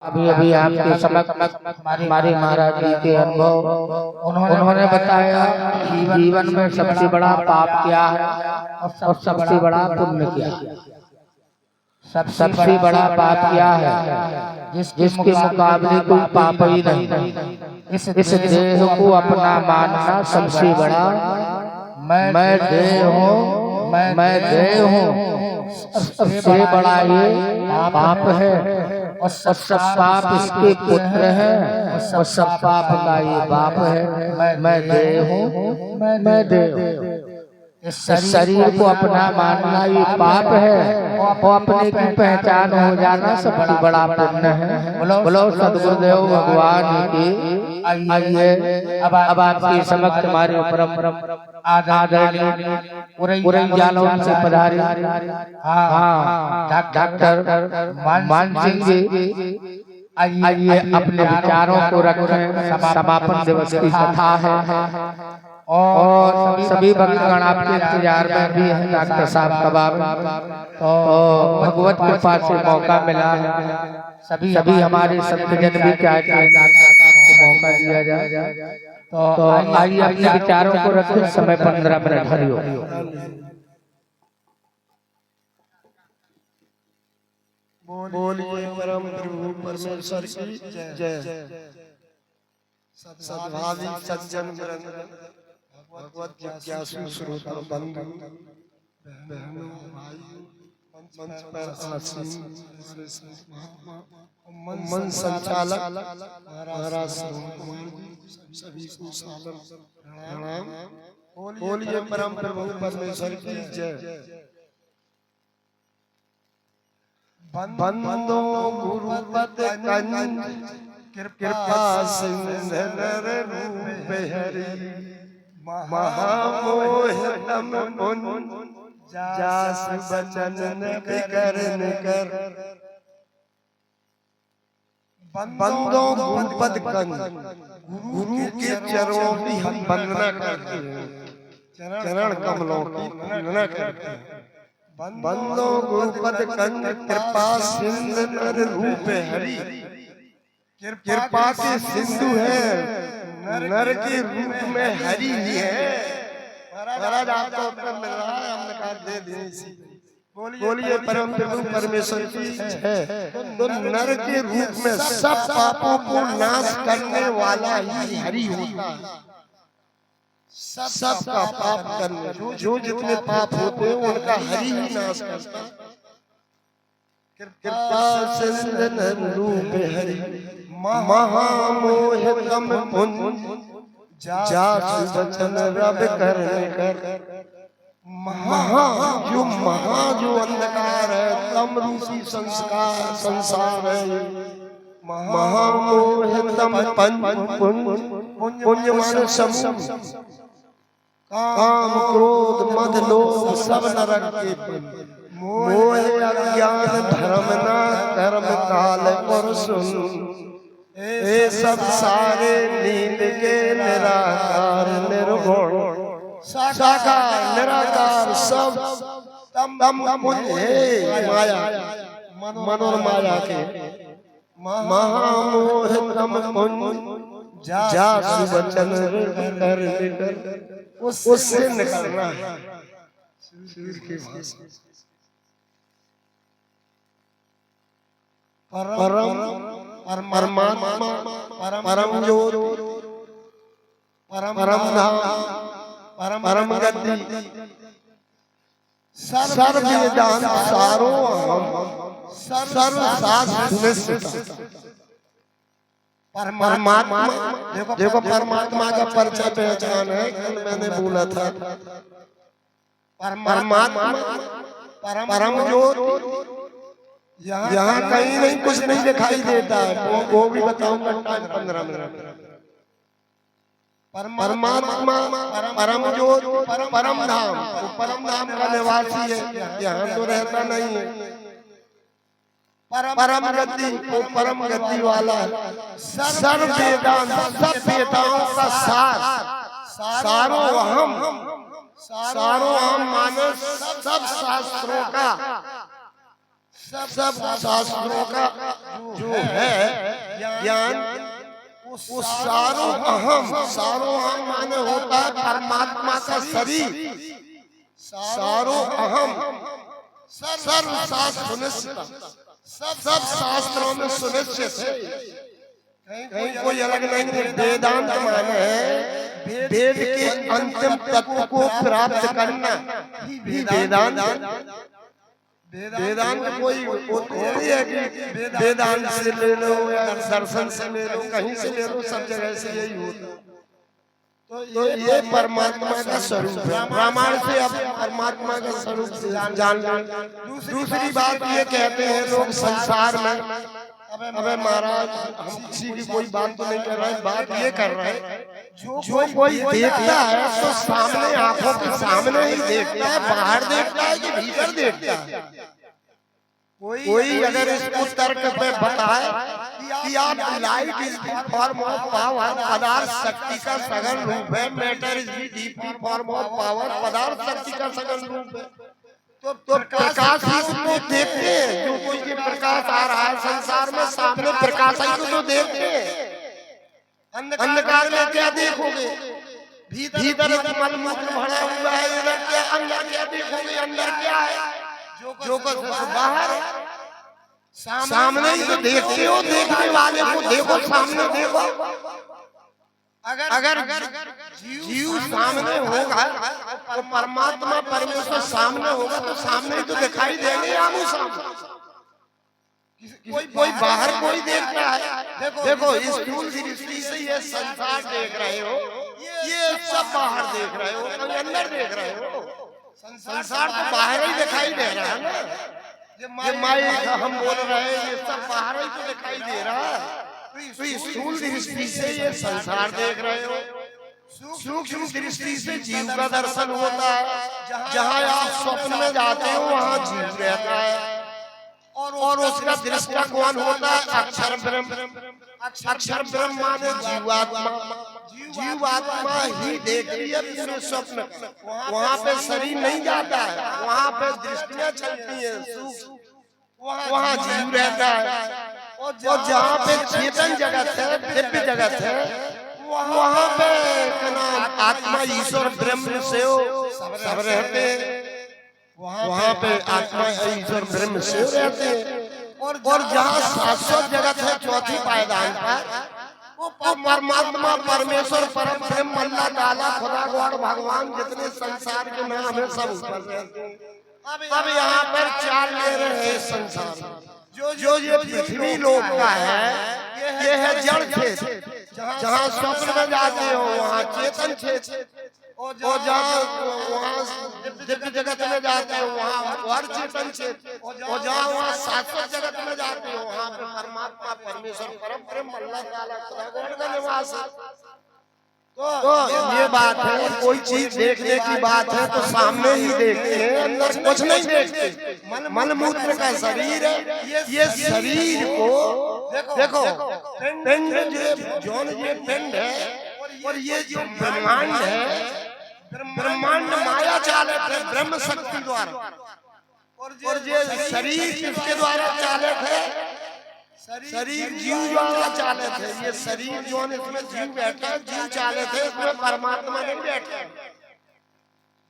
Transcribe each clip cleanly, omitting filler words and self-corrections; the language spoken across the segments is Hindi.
अभी अभी आपके समक्ष हमारे महाराज जी के अनुभव उन्होंने बताया जीवन में सबसे बड़ा पाप क्या है और सबसे बड़ा पुण्य क्या है। सबसे बड़ा पाप क्या है जिसके मुकाबले कोई पाप ही नहीं। इस देह को अपना मानना सबसे बड़ा मैं देह हूँ, मैं देह हूँ, सबसे बड़ा ये पाप है। और सब पाप इसके पुत्र हैं और सब पाप का ये बाप है। मैं देह हूँ, मैं देह हूँ। इस शरीर को अपना मानना ये पाप है और अपने की पहचान हो जाना सबसे बड़ा पुण्य है। बोलो सदगुरुदेव भगवान की। आइए अब आपके समक्ष हमारे परम आदरणीय उरैयालों से पधारे डॉक्टर मान सिंह जी आइए अपने विचारों को रखें। समापन दिवस की कथा है और सभी भक्तगण आपके इंतजार में भी हैं। डॉक्टर साहब कब तो भगवत कृपा से मौका मिला है। सभी हमारे संतजन भी चाहते हैं डॉक्टर साहब को मौका दिया जाए। तो आइए अपने विचारों को रखें। समय 15 मिनट। हरिओम। बोलिए परम प्रभु परमेश्वर की जय। सद्भावी सज्जन भगवत जिज्ञासु श्रोता बंधु बहनों भाइयों मंच पर आसीन मन संचालक महाराज श्रवण कुमार जी सभी को सादर प्रणाम। बोलिए परम प्रभु परमेश्वर की जय। बंदो गुरुपद कंज कृपा सिंधु रूप हरि महामोह तम पुन जास बचन करन कर। बंदो गुरुपद कंज गुरु के चरणों की हम वंदना करते हैं। चरण कमलों की वंदना करते हैं। बंदो गुरुपद कंज कृपा सिंधु नर रूप हरि। कृपा के सिंधु है, नर के रूप में हरि ही है। महाराज आपको उत्तर मिल रहा है, हमने कहा दे दिए। बोलिए परम प्रभु परमेश्वर की जय। तो नर के रूप में सब पापों को नाश करने वाला ही हरि होता है। सबका पाप करने जो जितने पाप होते हैं उनका हरि ही नाश करता है। कृपा सिंधु रूप हरि महामोह तम पुन जास बचन रब करने कर। महा जो अंधकार है तम रूपी संसार है। महामोह तम पुण्य मान समूह काम क्रोध मद लोभ सब नरक के पुण्य। मोह अज्ञान धर्म न कर्म काल और सुन। ए सब सारे नील के निराकार निर्गुण साकार निराकार सब तम पुण्य माया मनोरमाया के महामोह तम पुण्य जास बचन कर उससे निकलना है। परमात्मा परम ज्योति परम धाम परम गति सर्व वेदांत सारो सर्व शास्त्र परमात्मा। देखो परमात्मा का परिचय पहचान है। कल मैंने बोला था परमात्मा परम ज्योति यहाँ कहीं नहीं कुछ नहीं दिखाई देता है। वो भी बताऊंगा टाइम 15 मिनट। परमात्मा परम ज्योति परम धाम तो परम धाम का निवासी है। यहाँ तो रहता नहीं है। परम गति वो परम गति वाला सर्व वेदांत सब वेदाओं का सारो हम माने सब शास्त्रों का सब शास्त्रों का जो है ज्ञान, वो सारों अहम माने होता है परमात्मा का शरीर। सारों अहम सर्व शास्त्र सुनिश्चित, सब शास्त्रों में सुनिश्चित है, कहीं कोई अलग नहीं है। वेदांत माने है वेद के अंतिम तत्व को प्राप्त करना ही वेदांत। वेदांत कोई थोड़ी है कि वेदांत से ले लो या दर्शन से ले लो, कहीं से ले लो, सब जगह से यही होता। तो ये परमात्मा का स्वरूप है, प्रमाण से अब परमात्मा का स्वरूप जान लो। दूसरी बात ये कहते हैं लोग संसार में, अबे महाराज हम किसी की कोई बात तो नहीं कर रहे हैं, बात ये कर रहे हैं जो कोई देखता है तो सामने आंखों के सामने ही देखता है, बाहर देखता है कि भीतर देखता है। कोई अगर इसको तर्क पे बताए कि आप light is the form of power, पदार्थ शक्ति का सघन रूप है, matter is the deep form of power, पदार्थ शक्ति का सघन रूप है, तो प्रकाश ही उसको देखते हैं। जो कोई के प्रकाश आ रहा है संसार में, सामने प्रकाश ही को तो देखते हैं। अंधकार में क्या देखोगे? भीतर मल मूत्र भरा हुआ है, इधर क्या अंदर क्या देखोगे? अंदर क्या है? जो कुछ बाहर सामने ही तो देखते हो। देखने वाले को देखो, सामने देखो। अगर जीव सामने होगा तो परमात्मा परमेश्वर सामने होगा, तो सामने ही तो दिखाई देंगे आमू सामने। कोई बाहर कोई देखता है। देखो इस स्थूल दृष्टि से ये संसार देख रहे हो, ये सब बाहर देख रहे हो, अंदर देख रहे हो। संसार तो बाहर ही दिखाई दे रहा है ना। ये माइक हम बोल रहे हैं, ये सब बाहर ही तो दिखाई दे रहा है। तो स्थूल दृष्टि से ये संसार देख रहे हो, सूक्ष्म दृष्टि से जीव का दर्शन होता है। जहाँ आप स्वप्न में जाते हो वहाँ जीव रहता है, और उसका दृष्टा कौन होता है? अक्षर ब्रह्म। अक्षर ब्रह्म माने जीवात्मा। जीवात्मा ही देखती है पूरे स्वप्न। वहाँ पे शरीर नहीं जाता है, वहाँ पे दृष्टियाँ चलती है, वहाँ जीव रहता है। और जहाँ पे चेतन जगत है, दिव्य जगत है, वहाँ पे आत्मा ईश्वर ब्रह्म से सब रहते हैं। वहाँ पे आत्मा ईश्वर ब्रह्म से रहते हैं। और जहाँ शाश्वत जगत है चौथी पायदान पर, वो परमात्मा परमेश्वर परम ब्रह्म अल्लाह ताला खुदा गॉड भगवान जितने संसार के नाम है सब ऊपर रहते हैं। अब यहाँ पर चार ले रहे हैं संसार। जो ये पृथ्वी लोक का है, ये है जड़ क्षेत्र। जहाँ स्वप्न में जाते हो वहाँ चेतन क्षेत्र, और जहाँ वहाँ दिव्य जगत में जाते हो वहाँ और चेतन क्षेत्र, और जहाँ वहाँ शाश्वत जगत में जाते हो वहाँ पे परमात्मा परमेश्वर परम ब्रह्म अल्लाह ताला खुदा गॉड का निवास है। तो ये बात है, कोई चीज देखने की बात है तो सामने ही देखते हैं, अंदर कुछ नहीं देखते। मन मूत्र का शरीर है, ये शरीर को देखो पिंड, ये पिंड है, और ये जो ब्रह्मांड है, ब्रह्मांड माया चालित है ब्रह्म शक्ति द्वारा। और ये शरीर किसके द्वारा चालित है? शरीर जीव द्वारा चालित है। ये शरीर जो है इसमें जीव बैठा है, जीव चालित है, इसमें परमात्मा नहीं बैठा।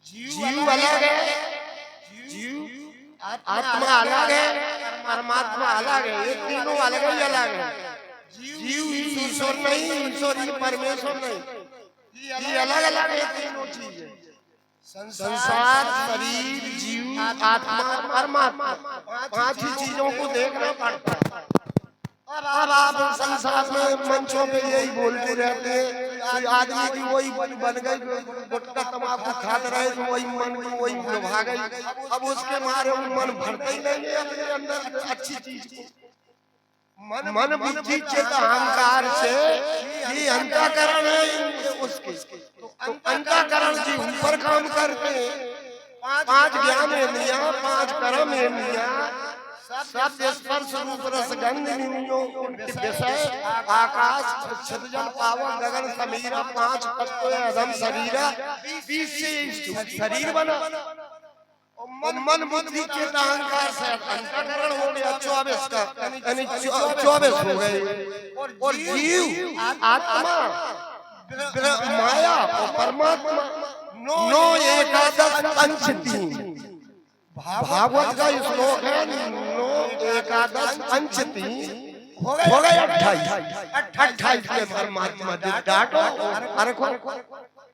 जीव अलग है, जीव आत्मा अलग है, परमात्मा अलग है, ये तीनों अलग ही अलग है। जीव ही ईश्वर नहीं, ईश्वर ही परमेश्वर नहीं, ये अलग अलग है तीनों चीजें। संसार, शरीर, जीव, आत्मा, परमात्मा, पांच ही चीजों को देखना पड़ता है। अब आप संसार में मंचों पे यही बोलते रहते हैं, आदमी की वही बन गई, गुटखा तम्बाकू खाते रहे तो वही मन की वही लुभा गई। अब उसके मारे मन भरता ही नहीं है अपने अंदर अच्छी चीज को। मन बुद्धि चित्त अहंकार से ये अंतःकरण है उसके, तो अंतःकरण जी ऊपर काम करते हैं। पांच ज्ञान इंद्रियां, पांच कर्म इंद्रियां, शब्द स्पर्श रूप रस गंध इंद्रियों विषय, आकाश छत जल पावन गगन समीरा, पांच तत्व अधम शरीरा, 20 से शरीर बना। मन बुद्धि चेता अहंकार से अंतःकरण हो गया 24 का, यानी 24 हो गए। और जीव आत्मा माया और परमात्मा नो एकादश पंच तीन। भागवत का श्लोक है नो एकादश पंच तीन हो गए 28 के परमात्मा डांटो। अरे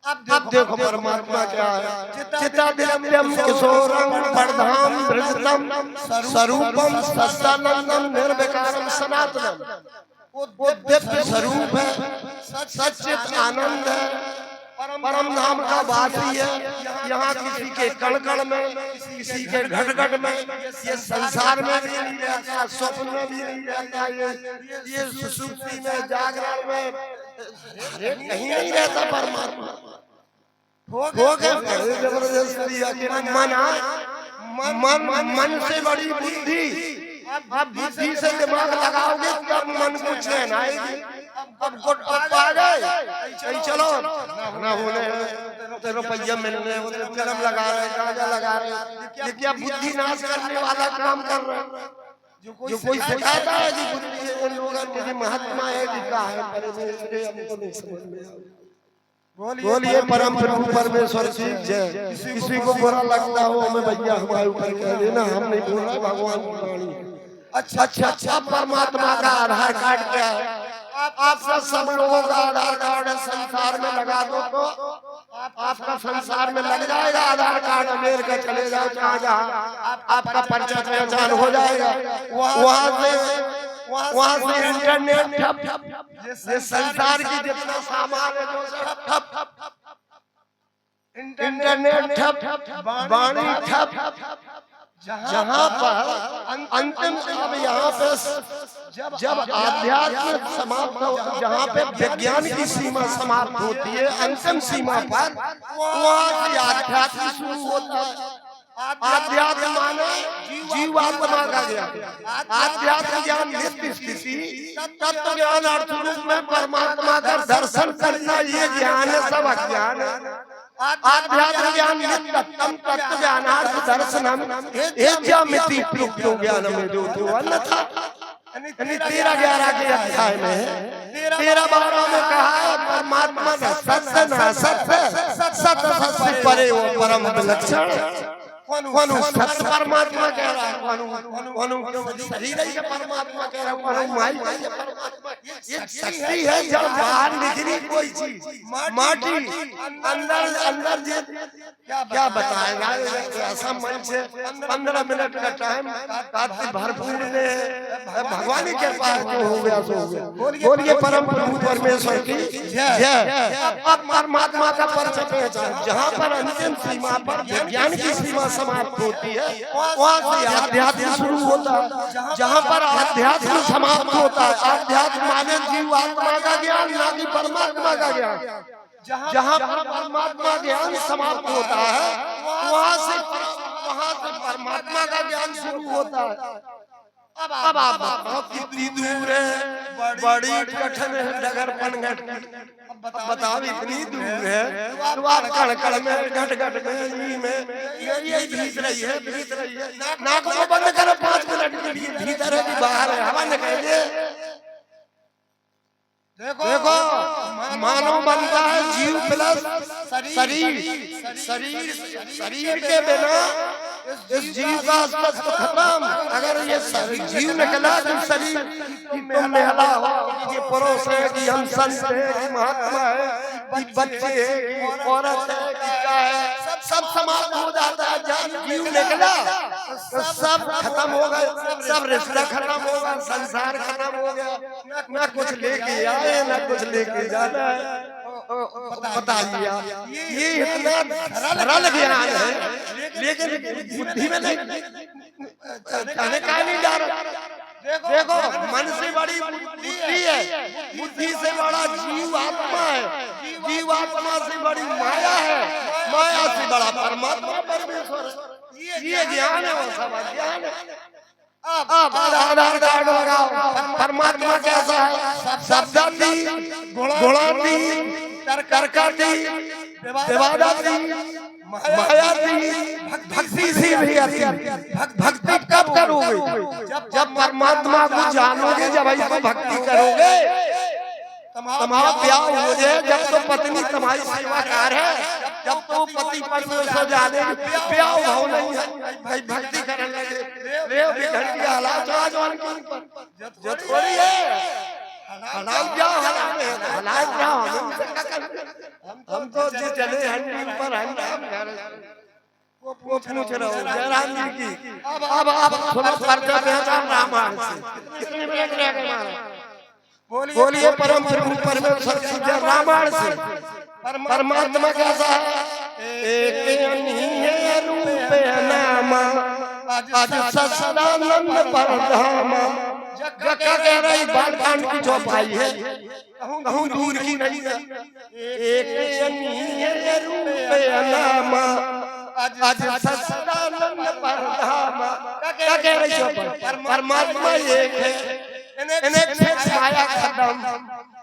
अब देखो परमात्मा क्या है। चित्तादिव्यम किशोरम वर्धाम वृद्धम स्वरूपम सच्चिदानंदम निर्विकारम सनातनम। वो दिव्य स्वरूप है, सच्चित आनंद है, परम धाम का वासी है। यहाँ किसी के कण कण में, किसी के घट घट में, ये संसार में भी नहीं रहता, स्वप्न में भी नहीं रहता, ये सुषुप्ति में, जागरण में, कहीं नहीं रहता परमात्मा। हो गए जबरदस्ती मन से बड़ी बुद्धि। अब बुद्धि से दिमाग लगाओगे तब मन को चैन आएगी। अब आ गए चलो ना होने रुपया मिलने, कलम लगा रहे, गांजा लगा रहे, ये क्या बुद्धि नाश करने वाला काम कर रहे हैं। जो कोई सिखाता है कि बुद्धि उन लोगों की महात्मा है, लिखा है, हमको नहीं समझ में। बोलिए परम प्रभु परमेश्वर की जय। किसी को बुरा लगता हो हमें भैया हमारे ऊपर कह देना, हम नहीं बोल रहे, भगवान की वाणी। अच्छा परमात्मा का आधार कार्ड क्या है? आप सब लोगों का आधार कार्ड संसार में लगा दो तो आपका संसार में लग जाएगा आधार कार्ड। अमेरिका चले जाओ, जहाँ आपका परिचय पहचान हो जाएगा। वहाँ से इंटरनेट ठप, ये संसार की जितना सामान है जो ठप, इंटरनेट ठप, वाणी ठप। जहाँ पर अंतिम अब यहाँ पे जब आध्यात्म समाप्त हो, जहाँ पे विज्ञान की सीमा समाप्त होती है, अंतिम सीमा पर वहाँ से आध्यात्म शुरू होता है। आध्यात्म माने जीवात्मा का ज्ञान, आध्यात्म ज्ञान नित्य स्थिति, तत्व ज्ञान अर्थ रूप में परमात्मा का दर्शन करना, ये ज्ञान है, सब अज्ञान है। आध्यात्म ज्ञान नित्यम तत्व ज्ञानार्थ दर्शनम एज्यामिति प्रोक्तो ज्ञानम जो अन्यथा 13-11 के अध्याय में 13-12 में कहा है परमात्मा का सत्य न सत्य सत्य परे वो परम विलक्षण। सत्य परमात्मा कह रहा है, शरीर ही परमात्मा कह रहा है, माई परमात्मा। ये शक्ति है जब बाहर निकली कोई चीज, माटी अंदर क्या बताएगा। ऐसा मंच 15 मिनट का टाइम काफी भरपूर में भगवान की कृपा जो हो गया सो हो गया। बोलिए परम प्रभु परमेश्वर की जय। अब परमात्मा का परिचय पहचान, जहाँ पर अंतिम सीमा पर विज्ञान की सीमा समाप्त होती है, वहाँ से आध्यात्म शुरू होता है। जहाँ पर आध्यात्म समाप्त होता है, आध्यात्म माने जीवात्मा का ज्ञान, ना कि परमात्मा का ज्ञान। जहाँ पर परमात्मा ज्ञान समाप्त होता है, वहाँ से परमात्मा का ज्ञान शुरू होता है। अब आप बताओ कितनी दूर है, बड़ी कठिन है डगर पनघट। बताओ इतनी दूर है तो आप कड़ में घट में यही भीत रही है। नाक को बंद करो 5 मिनट के लिए, भीतर है कि बाहर है, हवा निकालिए। देखो मानव बनता है जीव प्लस शरीर के बिना इस जीव का अस्तित्व खत्म। अगर ये जीव निकला तो शरीर की मेला हो, ये पुरुष है कि हम संत है कि महात्मा है कि बच्चे है कि औरत है कि क्या है, सब समाप्त हो जाता है। जब जीव निकला तो सब खत्म हो गए, सब रिश्ता खत्म होगा, संसार खत्म हो गया। न कुछ लेके आए न कुछ लेके जाना है। बता लिया ये इतना सरल ज्ञान है, लेकिन बुद्धि में नहीं जा रहा। देखो मन से बड़ी बुद्धि है, बुद्धि से बड़ा जीवात्मा है, जीवात्मा से बड़ी माया है, माया से बड़ा परमात्मा परमेश्वर है। ये ज्ञान है, वो सब ज्ञान है। अब आधार कार्ड लगाओ, परमात्मा कैसा है? शब्दाती, गुणाती, कर्काती, देवादाती, माया भक्ति से भी आती। भक्ति कब करोगे? जब परमात्मा को जानोगे, जब ऐसे भक्ति करोगे। तुम्हारा ब्याह हो जाए, जब तो पत्नी तुम्हारी सेवाकार है, जब तो पति परमेश्वर से जाने ब्याह भाव नहीं है, भाई भक्ति करने लगे रे भी घंटी हालात जवान के ऊपर जो थोड़ी है हलाल जाओ हलाल जाओ हम तो जो चले हंडी पर वो पूछ रहे हो जयराम जी की। अब थोड़ा पर्चा पहचान रामायण से कितने मिनट रह गए महाराज? बोलिए परम प्रभु परमेश्वर जय रामायण से। परमात्मा कैसा है? एक अनिय रूप नामा आज सदानंद परधामा। जग कह रही बालकांड की चौपाई है, कहूँ दूर की नहीं है। एक अनिय रूप नामा आज सदानंद परधामा। क्या कह रही चौपाई? परमात्मा एक है, माया खत्म,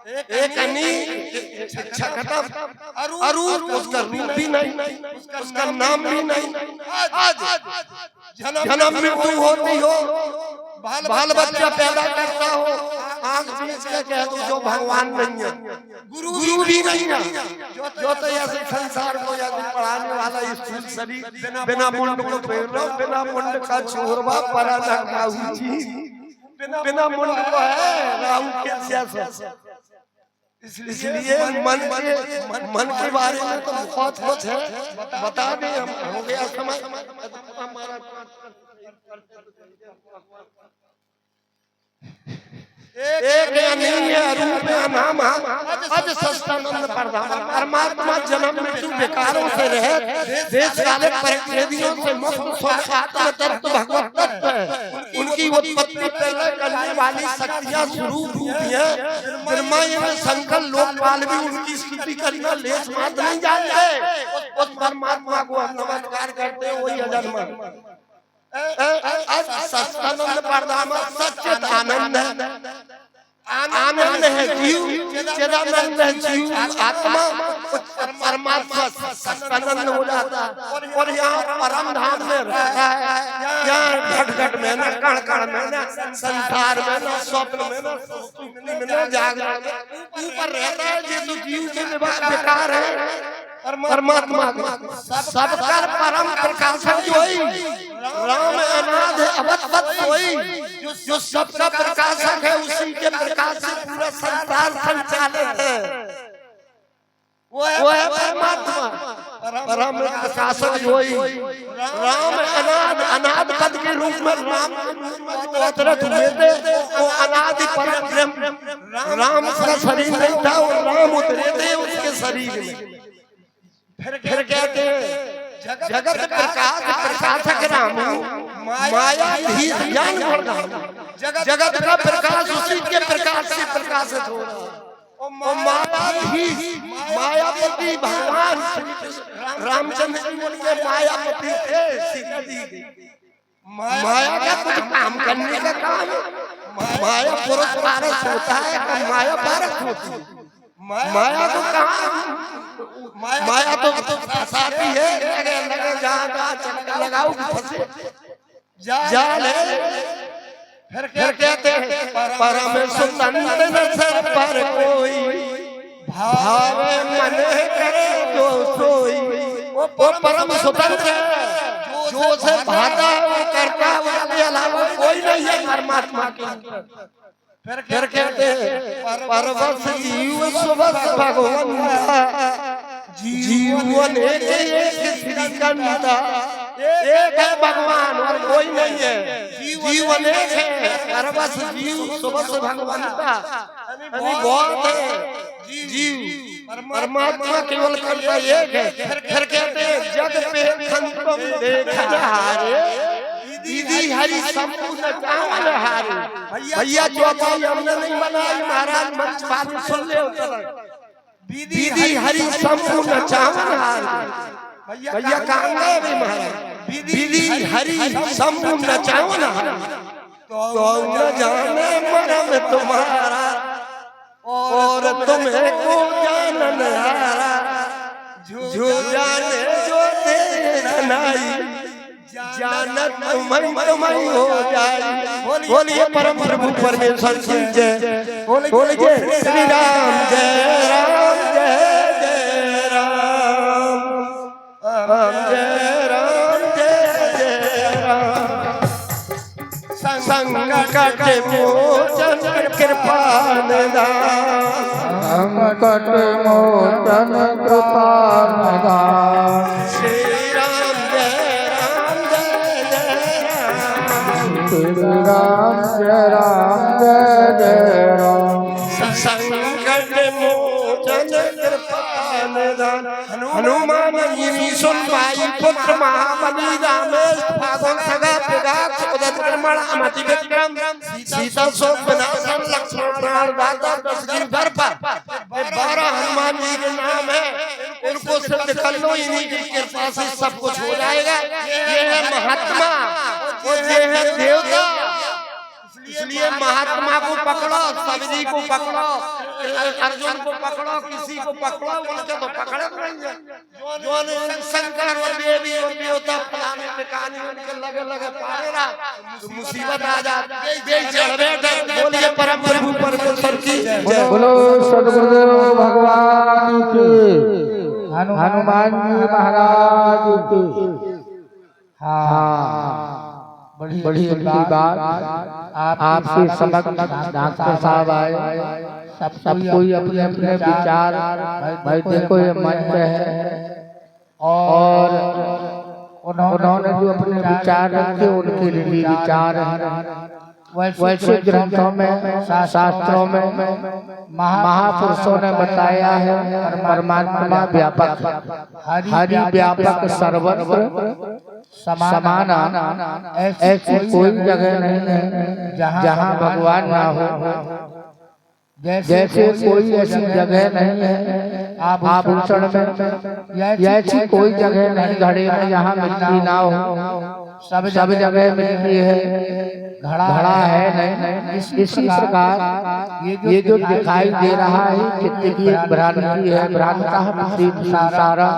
एक खत्म, अरूप उसका रूप भी नहीं, उसका नाम भी नहीं। आज जन्म मृत्यु होती हो, बाल बच्चा पैदा करता हो, आंख बीच के कह दो जो भगवान नहीं है, गुरु भी नहीं है, जो तो ऐसे संसार को यदि पढ़ाने वाला स्कूल शरीर बिना मुंड को पहनो, बिना मुंड का छोरवा परा लगाऊ जी, बिना मुंड को है राहु के सियासत। इसलिए मन के बारे में तो बहुत कुछ है, बता दें हम। हो गया समय। एक अनिय रूप नाम अज सच्चिदानंद परधामा। परमात्मा जन्म मृत्यु विकारों से रहित, देश काल परिच्छेदियों से मुक्त आत्म तत्व भगवत तत्व है। उनकी उत्पत्ति पैदा करने वाली शक्तियां स्वरूप रूपी हैं। ब्रह्मा में संकल लोकपाल भी उनकी स्तुति करना लेस मात्र नहीं जानते। उस परमात्मा को हम नमस्कार करते हैं, वही अजन्मा सच्चिदानंद परधामा। सच्चिद आनंद है, आनंद है जीव, चिदानंद है जीव आत्मा, परमात्मा सच्चिदानंद हो जाता है। और यहाँ परम धाम में रहता है, यहाँ घट घट में न, कण कण में न, संसार में न, स्वप्न में न, सुषुप्ति में न, जागरण में ऊपर रहता है। ये तो जीव के विकार है। परमात्मा सबका परम प्रकाशक वही, राम अनाथ अवत वही, जो सबका प्रकाशक है, उसी के प्रकाश से पूरा संसार संचालित है। वो है परमात्मा परम प्रकाशक वही। राम अनाथ पद के रूप में राम अवतरित हुए थे। वो अनादि परम ब्रह्म राम का शरीर नहीं था, वो राम उतरे थे उसके शरीर में। फिर कहते हैं जगत प्रकाश प्रकाशक राम, माया भी ज्ञान प्रधान। जगत का प्रकाश उसी के प्रकाश से प्रकाशित हो रहा है। माया भी मायापति भगवान रामचंद्र जी उनके मायापति थे। सीता जी माया का कुछ काम करने का काम, माया पुरुष पारस होता है, माया पारस होती है। माया तो कहाँ, माया तो फंसाती है, लगे जहाँ चक्कर लगाओ फंसे जाल है। फिर कहते हैं परम स्वतंत्र न सर पर कोई, भावे मन करे जो सोई। वो परम स्वतंत्र है, जो से भाता है वो करता है, उसके अलावा कोई नहीं है परमात्मा के। फिर कहते हैं परवश जीव सुबस भगवान, जीवन एक श्रीकंधा। एक है भगवान और कोई नहीं है, जीवन एक है। परवश जीव सुबस भगवंता, बहुत है जीव, परमात्मा केवल करता एक है। फिर कहते हैं जग पे तुम देखा हारे, दीदी हरि संपूर्ण चावल हारे। भैया चौपाई हमने नहीं बनाई, महाराज मंच बात सुन ले। दीदी हरि संपूर्ण चावल हारे। भैया कहाँ गए भी महाराज? दीदी हरि संपूर्ण चावल हारे। तो न जाने मरम तुम्हारा और तुम्हें को जानन हारा, जो जाने जो दे नाई जानत तुम्हारी हो जाए। बोलिए परम प्रभु परमेश्वर की जय। बोलिए श्री राम जय राम जय जय राम जय राम जय जय राम। संकट मोचन कृपा निधान संकट मोचन कृपा निधान श्री राम जय राम जय जय राम श्री राम जय जय राम। संकट मोचन कृपा निधान हनुमान जी सुन पाई पुत्र महाबली रामेश फागुन सगा पिता उदत कर्मण अमति विक्रम सीता शोक विनाशन लक्ष्मण प्राण दाता दशरथ घर पर 12 हनुमान जी के नाम है। उनको सिद्ध कर लो, इन्हीं की कृपा से सब कुछ हो जाएगा। ये है महात्मा और ये है देवता। इसलिए महात्मा को पकड़ो, सब्जी को पकड़ो, अर्जुन को पकड़ो, किसी को पकड़ो, उनके तो पकड़े रहेंगे। जो शंकर और देवी और देवता फलाने ठिकाने उनके लगे लगे पारेगा तो मुसीबत आ जाए। बोलिए परम प्रभु परमेश्वर की जय। बोलो सद्गुरुदेव भगवान की, हनुमान जी महाराज की। हाँ, बड़ी बात आपसे समझ डॉक्टर साहब आए। सब कोई अपने अपने विचार, भाई देखो ये मंच है और उन्होंने जो अपने विचार रखे उनके लिए विचार है। वैसे ग्रंथों में शास्त्रों में महापुरुषों ने बताया है परमात्मा व्यापक, हरि व्यापक सर्वत्र समाना। ऐसी कोई जगह नहीं है जहाँ भगवान ना हो। जैसे कोई ऐसी जगह नहीं है आभूषण में, ऐसी कोई जगह नहीं घड़े में जहाँ मिट्टी ना हो। सब जगह मिट्टी है, घड़ा है नहीं। इसी प्रकार ये जो दिखाई दे रहा है चित्त की एक भ्रांति है, भ्रांता सारा।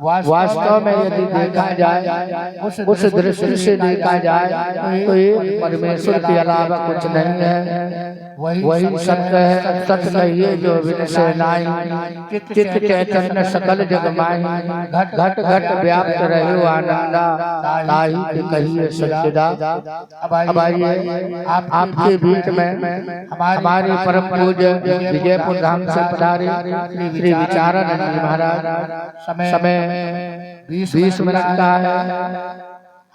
वास्तव में यदि देखा जाए, उस दृष्टि से देखा जाए तो ये परमेश्वर के अलावा कुछ नहीं है। वही सत्य है, सत्य कहिए जो विनय नाई। चित्त चैतन्य सकल जग माही, घट घट व्याप्त रहे आनंदा, ताहि कहिए सच्चिदा। अब आइए आपके बीच में हमारे परम पूज्य विजयपुर धाम से पधारे श्री विचारानंद जी महाराज। समय 20 मिनट का है।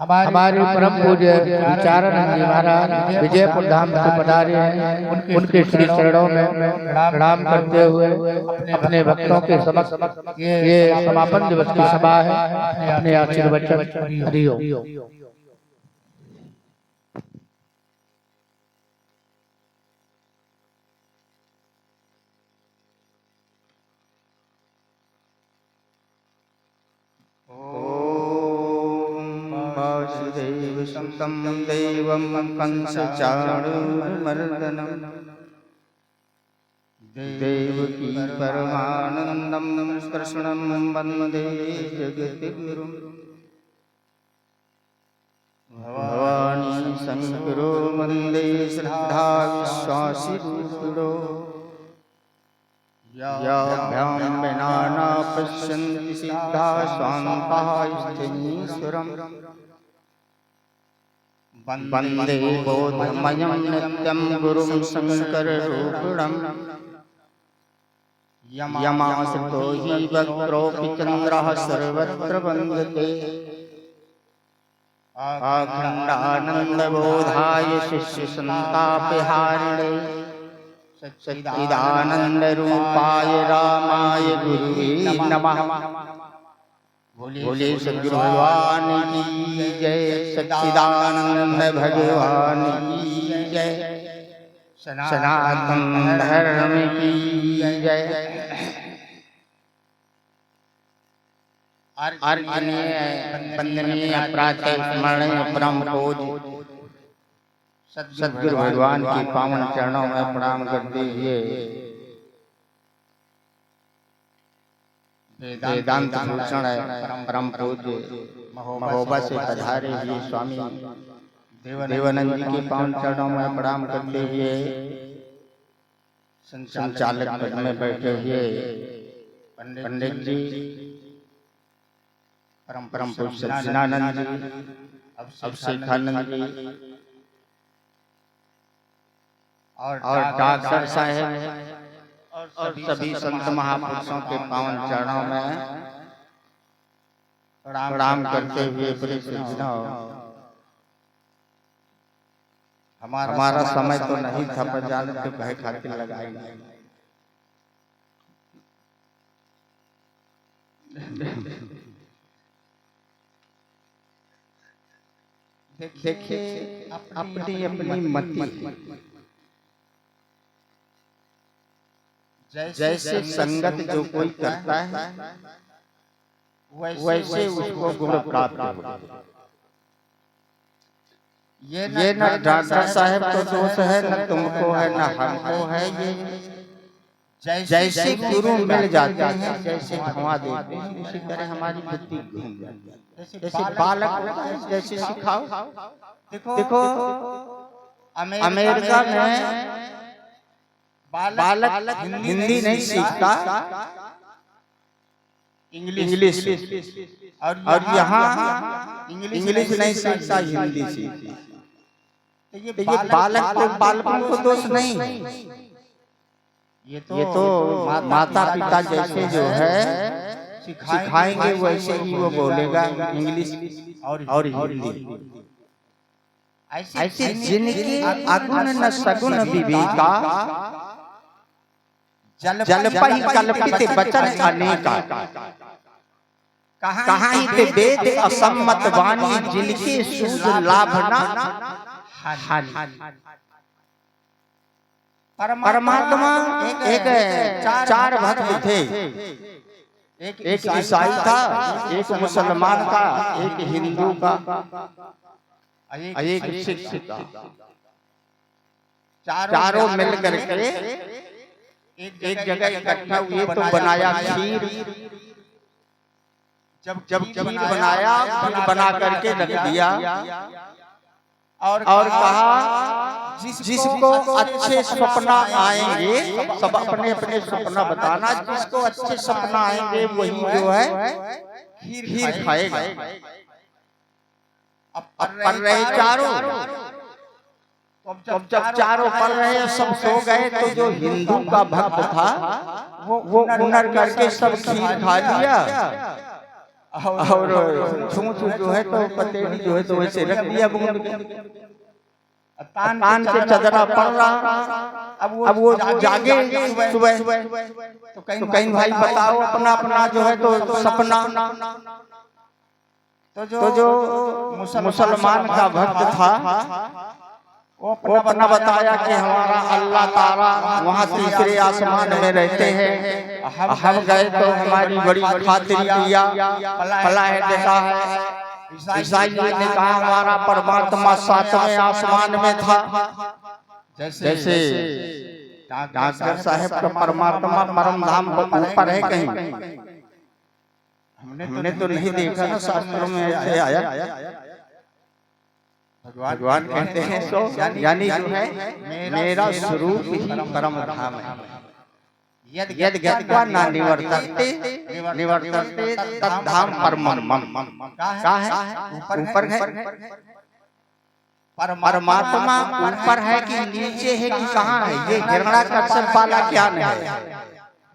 हमारे परम पूज्य विचारानंद जी महाराज विजयपुर धाम से पधारे हैं। उनके श्री चरणों में प्रणाम करते हुए अपने भक्तों के समक्ष ये समापन दिवस की सभा है। अपने आशीर्वचन हरिओम। वासुदेव सुतं देवं कंसचाणूरमर्दनं देवकी परमानन्दं कृष्णं वन्दे जगद्गुरुं। भवानी शङ्करो वन्दे श्रद्धाविश्वासिगुरो। याभ्यां विना न पश्यन्ति सिद्धा स्वान्ताः स्थिरीश्वरम्। वन्दे बोधमयं नित्यं गुरुं शङ्कररूपिणम्। यमाश्रितो हि वक्रोऽपि चन्द्रः सर्वत्र वन्दते। अखण्डानन्दबोधाय शिष्यसन्तापहारिणे सच्चिदानन्दरूपाय रामाय गुरुवे नमः। बोले सद्गुरु भगवान की जय, सच्चिदानंद भगवान की जय, सनातन धर्म की जय। अर्चनीय वंदनीय प्रातः स्मरणीय परम पूज्य सद्गुरु भगवान के पावन चरणों में प्रणाम करते हुए वेदांत भूषण परम पूज्य महोबा से पधारे हुए स्वामी देवानंद जी के पावन चरणों में प्रणाम करते हुए संचालक पद में बैठे हुए पंडित जी परम पूज्य सच्चिदानंद जी, अभिषेकानंद जी और डॉक्टर साहब और सभी संत महापुरुषों के पावन चरणों में प्रणाम करते हुए बड़े हमारा समय तो नहीं था पर जाने तो कहे खातिर लगाएंगे। देखिए अपनी अपनी मति जैसे संगत जो कोई करता है वैसे उसको गुण प्राप्त होता है। ये न डॉक्टर साहब को दोष है, न तुमको है, न हमको है। ये जैसे गुरु मिल जाते हैं, जैसे धुआं देते हैं, उसी तरह हमारी बुद्धि घूम जाती है। जैसे बालक होता है, जैसे सिखाओ। देखो अमेरिका में बालक हिंदी नहीं सीखता, इंग्लिश और यहाँ इंग्लिश नहीं सीखता, हिंदी सीखता। तो ये बालकों को दोष नहीं, ये तो माता पिता जैसे जो है सिखाएंगे वैसे ही वो बोलेगा इंग्लिश और हिंदी। ऐसे जिनकी अगुण न सगुण विवेका जलपहि कल्पित वचन अनेका। कहाँ ही वेद असम्मत वाणी जिनके सूझ लाभ न हानि। परमात्मा एक चार भक्त थे, एक ईसाई था, एक मुसलमान का, एक हिंदू का, एक सिख था। चारों मिलकर के एक जगह इकट्ठा हुए तो बनाया खीर। जब खीर बनाया, खीर बना करके रख दिया और कहा जिसको अच्छे सपना आएंगे, सब अपने अपने सपना बताना, जिसको अच्छे सपना आएंगे वही जो है खीर खाएगा। अब पढ़ रहे चारों, जब चारों पढ़ रहे सब सो गए तो जो हिंदू का भक्त था वो हुनर करके सब खीर खा लिया और छूछ जो है तो पतेली जो है तो वैसे रख दिया बूंद के। तान के चदरा पड़ रहा। अब वो जागे सुबह तो कहीं भाई बताओ अपना अपना जो है तो सपना। तो जो मुसलमान का भक्त था वो अपना बताया कि हमारा अल्लाह ताला वहाँ तीसरे आसमान में रहते हैं। हम गए तो हमारी बड़ी खातिरी किया, फलाह देखा है। ईसाई ने कहा हमारा परमात्मा सातवें आसमान में था। जैसे डॉक्टर साहब का परमात्मा परम धाम ऊपर है कहीं, हमने तो नहीं देखा ना, शास्त्रों में ऐसे आया। भगवान कहते हैं सो यानी जो है मेरा स्वरूप ही परम धाम है। यद ज्ञात्वा न निवर्तन्ते तद धाम परमम मम। कहाँ है? ऊपर है। परमात्मा ऊपर है कि नीचे है कि कहाँ है? ये हिरण्याकश्यप वाला ज्ञान है।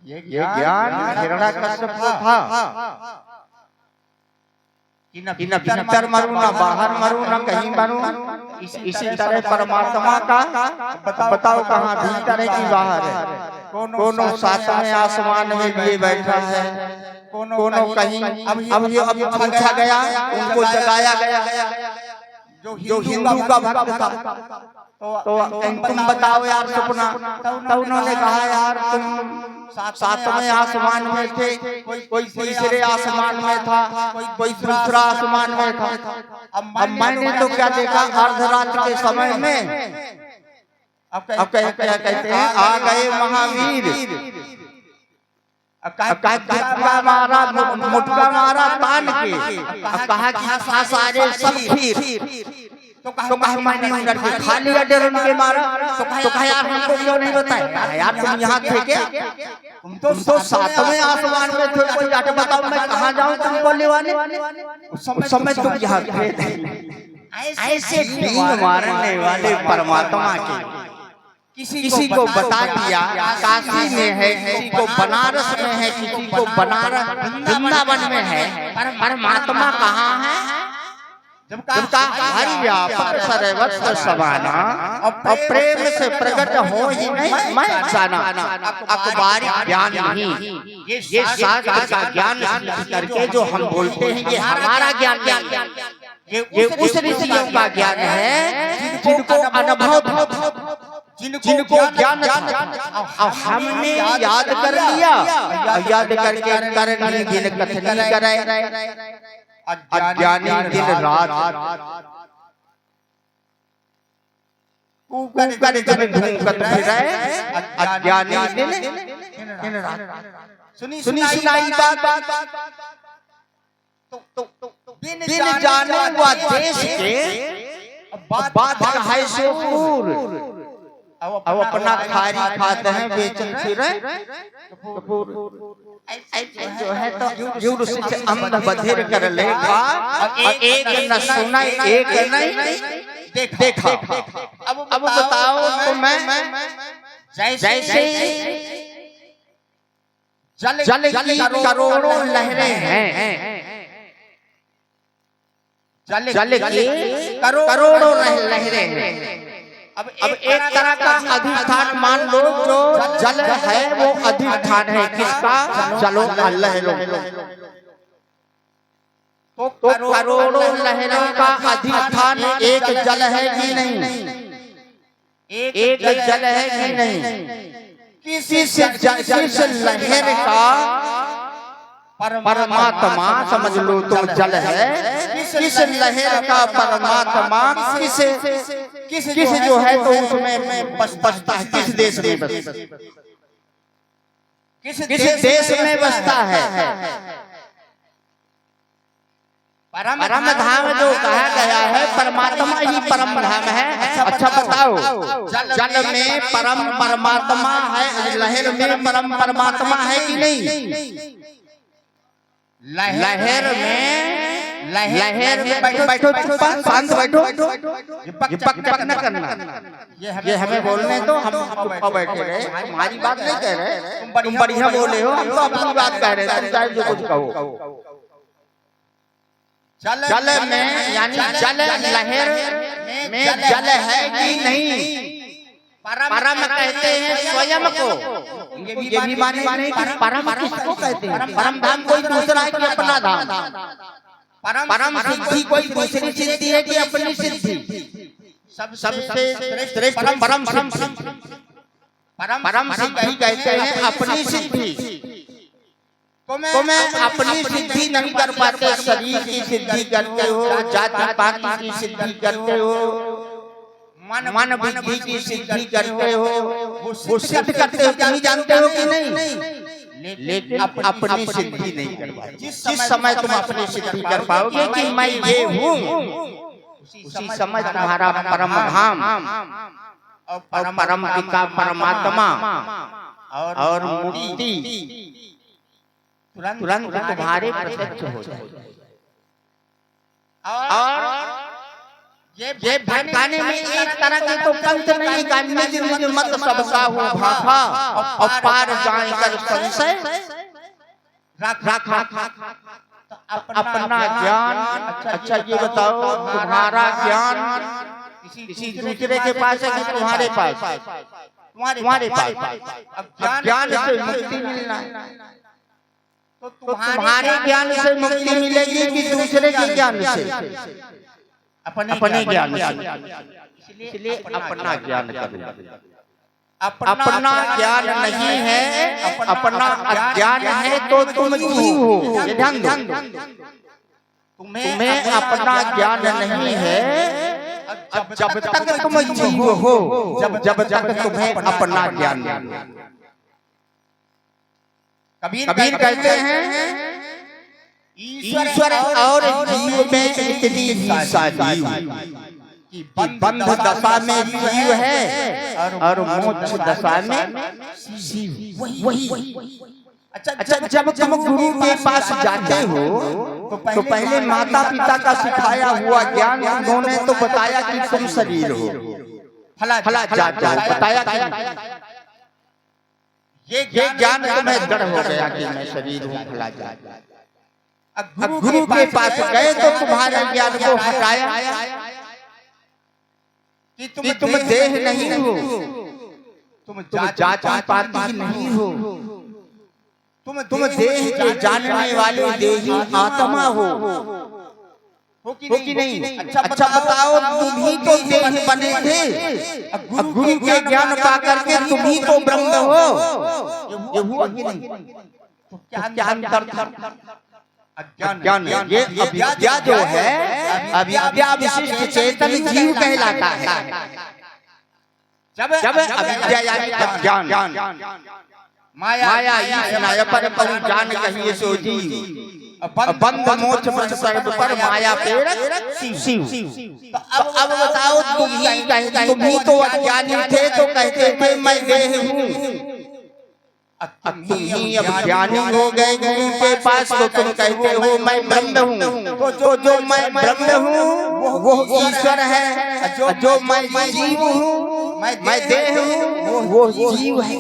ये ज्ञान हिरण्याकश्यप को था कि न भीतर मरूं, न बाहर मरूं, न कहीं मरूं। इसी तरह परमात्मा का बताओ कहाँ भीतर है कि बाहर है? कोनो सातवें आसमान में लिए बैठा है, कोनो कहीं। अब पूछा गया, उनको जगाया गया जो हिंदू का भक्त था, तो तुम बताओ यार सपना। तो उन्होंने कहा यार तुम सातवें आसमान में थे, कोई तीसरे आसमान में था, कोई दूसरा आसमान में था। अब मैंने तो क्या देखा, अर्धरात्र के समय में अब क्या कहते हैं, आ गए महावीर। मुटका मारा मुटका मारा तान के कहा कि हाँ सारे सब खीर तो कहा मैंने उधर के खाली अड्डे उनके मारा तो कहा यार हमको क्यों नहीं बताया यार तुम यहाँ थे क्या तुम तो सातवें आसमान में थे कोई जाके बताओ मैं कहाँ जाऊँ तुमको लेवाने उस समय तुम यहाँ थे ऐसे डींग मारने वाले परमात्मा के किसी को बता दिया काशी में है, किसी को बनारस में है, किसी को बनारस वृंदावन में है, परमात्मा कहाँ है? जब का हरि व्यापार सर्वत्र समाना और प्रेम से प्रकट हो ही नहीं मैं जाना अखबारी ज्ञान नहीं ये शास्त्र का ज्ञान करके जो हम बोलते हैं ये हमारा ज्ञान ये उस ऋषियों का ज्ञान है जिनको अनुभव जिनको ज्ञान हमने याद कर लिया याद करके करनी दिन कथनी कराए अज्ञानी दिन रात ऊपर जब ढूंढत फिरे अज्ञानी दिन रात सुनी सुनाई बात बिन जाने व देश के बात है सूर अब अपना खारी खाते हैं बेचन फिरे जो है तो जुड़ से अंध बधिर कर लेगा एक न सुना एक नहीं देखा अब बताओ तो मैं जैसे जल की करोड़ों लहरें हैं जल की करोड़ों लहरें हैं अब एक तरह का अधिष्ठान मान लो जो जल है वो अधिष्ठान है किसका चलो लहरों तो करोड़ों लहरों का अधिष्ठान एक जल है कि नहीं एक जल है कि नहीं किस लहर का परमात्मा समझ लो तो जल है किस लहर का परमात्मा किस जो है तो उसमें बसता है किस देश में किस देश में बसता है परम धाम जो कहा गया है परमात्मा ही परम धाम है अच्छा बताओ जल में परम परमात्मा है लहर में परम परमात्मा है कि नहीं लहर में बैठो शांत बैठो ये पक न करना ये हमें बोलने तो हम बैठे रहे हमारी बात नहीं कह रहे तुम बढ़िया बोले हो हम तो अपनी बात कह रहे तुम चाहे जो कुछ कहो जल में यानी जल लहर में जल है कि नहीं परम कहते हैं स्वयं को ये भी माने नहीं कि परम किसको कहते हैं परम धाम कोई दूसरा है कि अपना धाम परम सिद्धि कोई दूसरी सिद्धि है कि अपनी सिद्धि सबसे श्रेष्ठ परम सिद्धि कहते हैं अपनी सिद्धि तो मैं अपनी सिद्धि नहीं कर पाते शरीर की सिद्धि करते हो जाति पाति की सिद्धि करते हो मन बुद्धि की सिद्धि करते हो वो सिद्ध करते हो नहीं जानते हो कि नहीं लेकिन अपनी सिद्धि नहीं कर पाते जिस समय तुम अपनी सिद्धि कर पाओगे कि मैं ये हूँ उसी समय तुम्हारा परम धाम और परम पिता परमात्मा और मुक्ति तुरंत तुम्हारे प्रत्यक्ष हो जाए और ये भटकाने में एक तरह के तो पंथ नहीं का निज मत सबका हो भाखा और पार जाए कर संशय रखा अपना ज्ञान अच्छा ये बताओ तुम्हारा ज्ञान किसी दूसरे के पास है कि तुम्हारे पास तुम्हारे पास ज्ञान से मुक्ति मिलना तो तुम्हारे ज्ञान से मुक्ति मिलेगी कि दूसरे के ज्ञान से अपने ज्ञान से इसलिए अपना ज्ञान करना अपना ज्ञान नहीं है अपना अज्ञान है तो तुम जीव हो ये ध्यान दो तुम्हें अपना ज्ञान नहीं है जब तक तुम जीव हो जब तक तुम्हें अपना ज्ञान कबीर कहते हैं ईश्वर और जीव में इतनी ही साजीव कि बंध दशा में जीव है और मोक्ष दशा में शिव वही। अच्छा, जब तुम गुरु के पास जाते हो तो पहले माता पिता का सिखाया हुआ ज्ञान उन्होंने तो बताया कि तुम शरीर हो, फला जाओ बताया कि ये ज्ञान तुम्हें दृढ़ हो गया कि मैं शरीर हूँ, फला जा। गुरु के पास गए तो तुम्हारे ज्ञान को हटाया कि तुम देह नहीं हो, तुम जात पाती नहीं हो, तुम देह के जानने वाले देही आत्मा हो कि नहीं? अच्छा बताओ, तुम ही तो देह बने थे, गुरु के ज्ञान पा करके तुम ही तो ब्रह्म हो, ये हुआ कि नहीं? तो क्या अंतर था? अज्ञान। ये अविद्या जो है, अविद्या विशिष्ट चेतन जीव कहलाता है। जब अविद्या यानी अज्ञान, माया पर जान कहिए सो जीव, बंध मोक्ष सर्व पर माया प्रेरक शिव। तो अब बताओ, तुम ही तो अज्ञानी थे तो कहते थे मैं देह हूँ, तुम ही अब ज्ञानी हो गए गुरु के पास तो तुम कहते हो मैं ब्रह्म हूँ। तो जो मैं ब्रह्म हूँ वो ईश्वर है, जो मैं जीव हूँ, मैं देह हूँ, वो जीव है।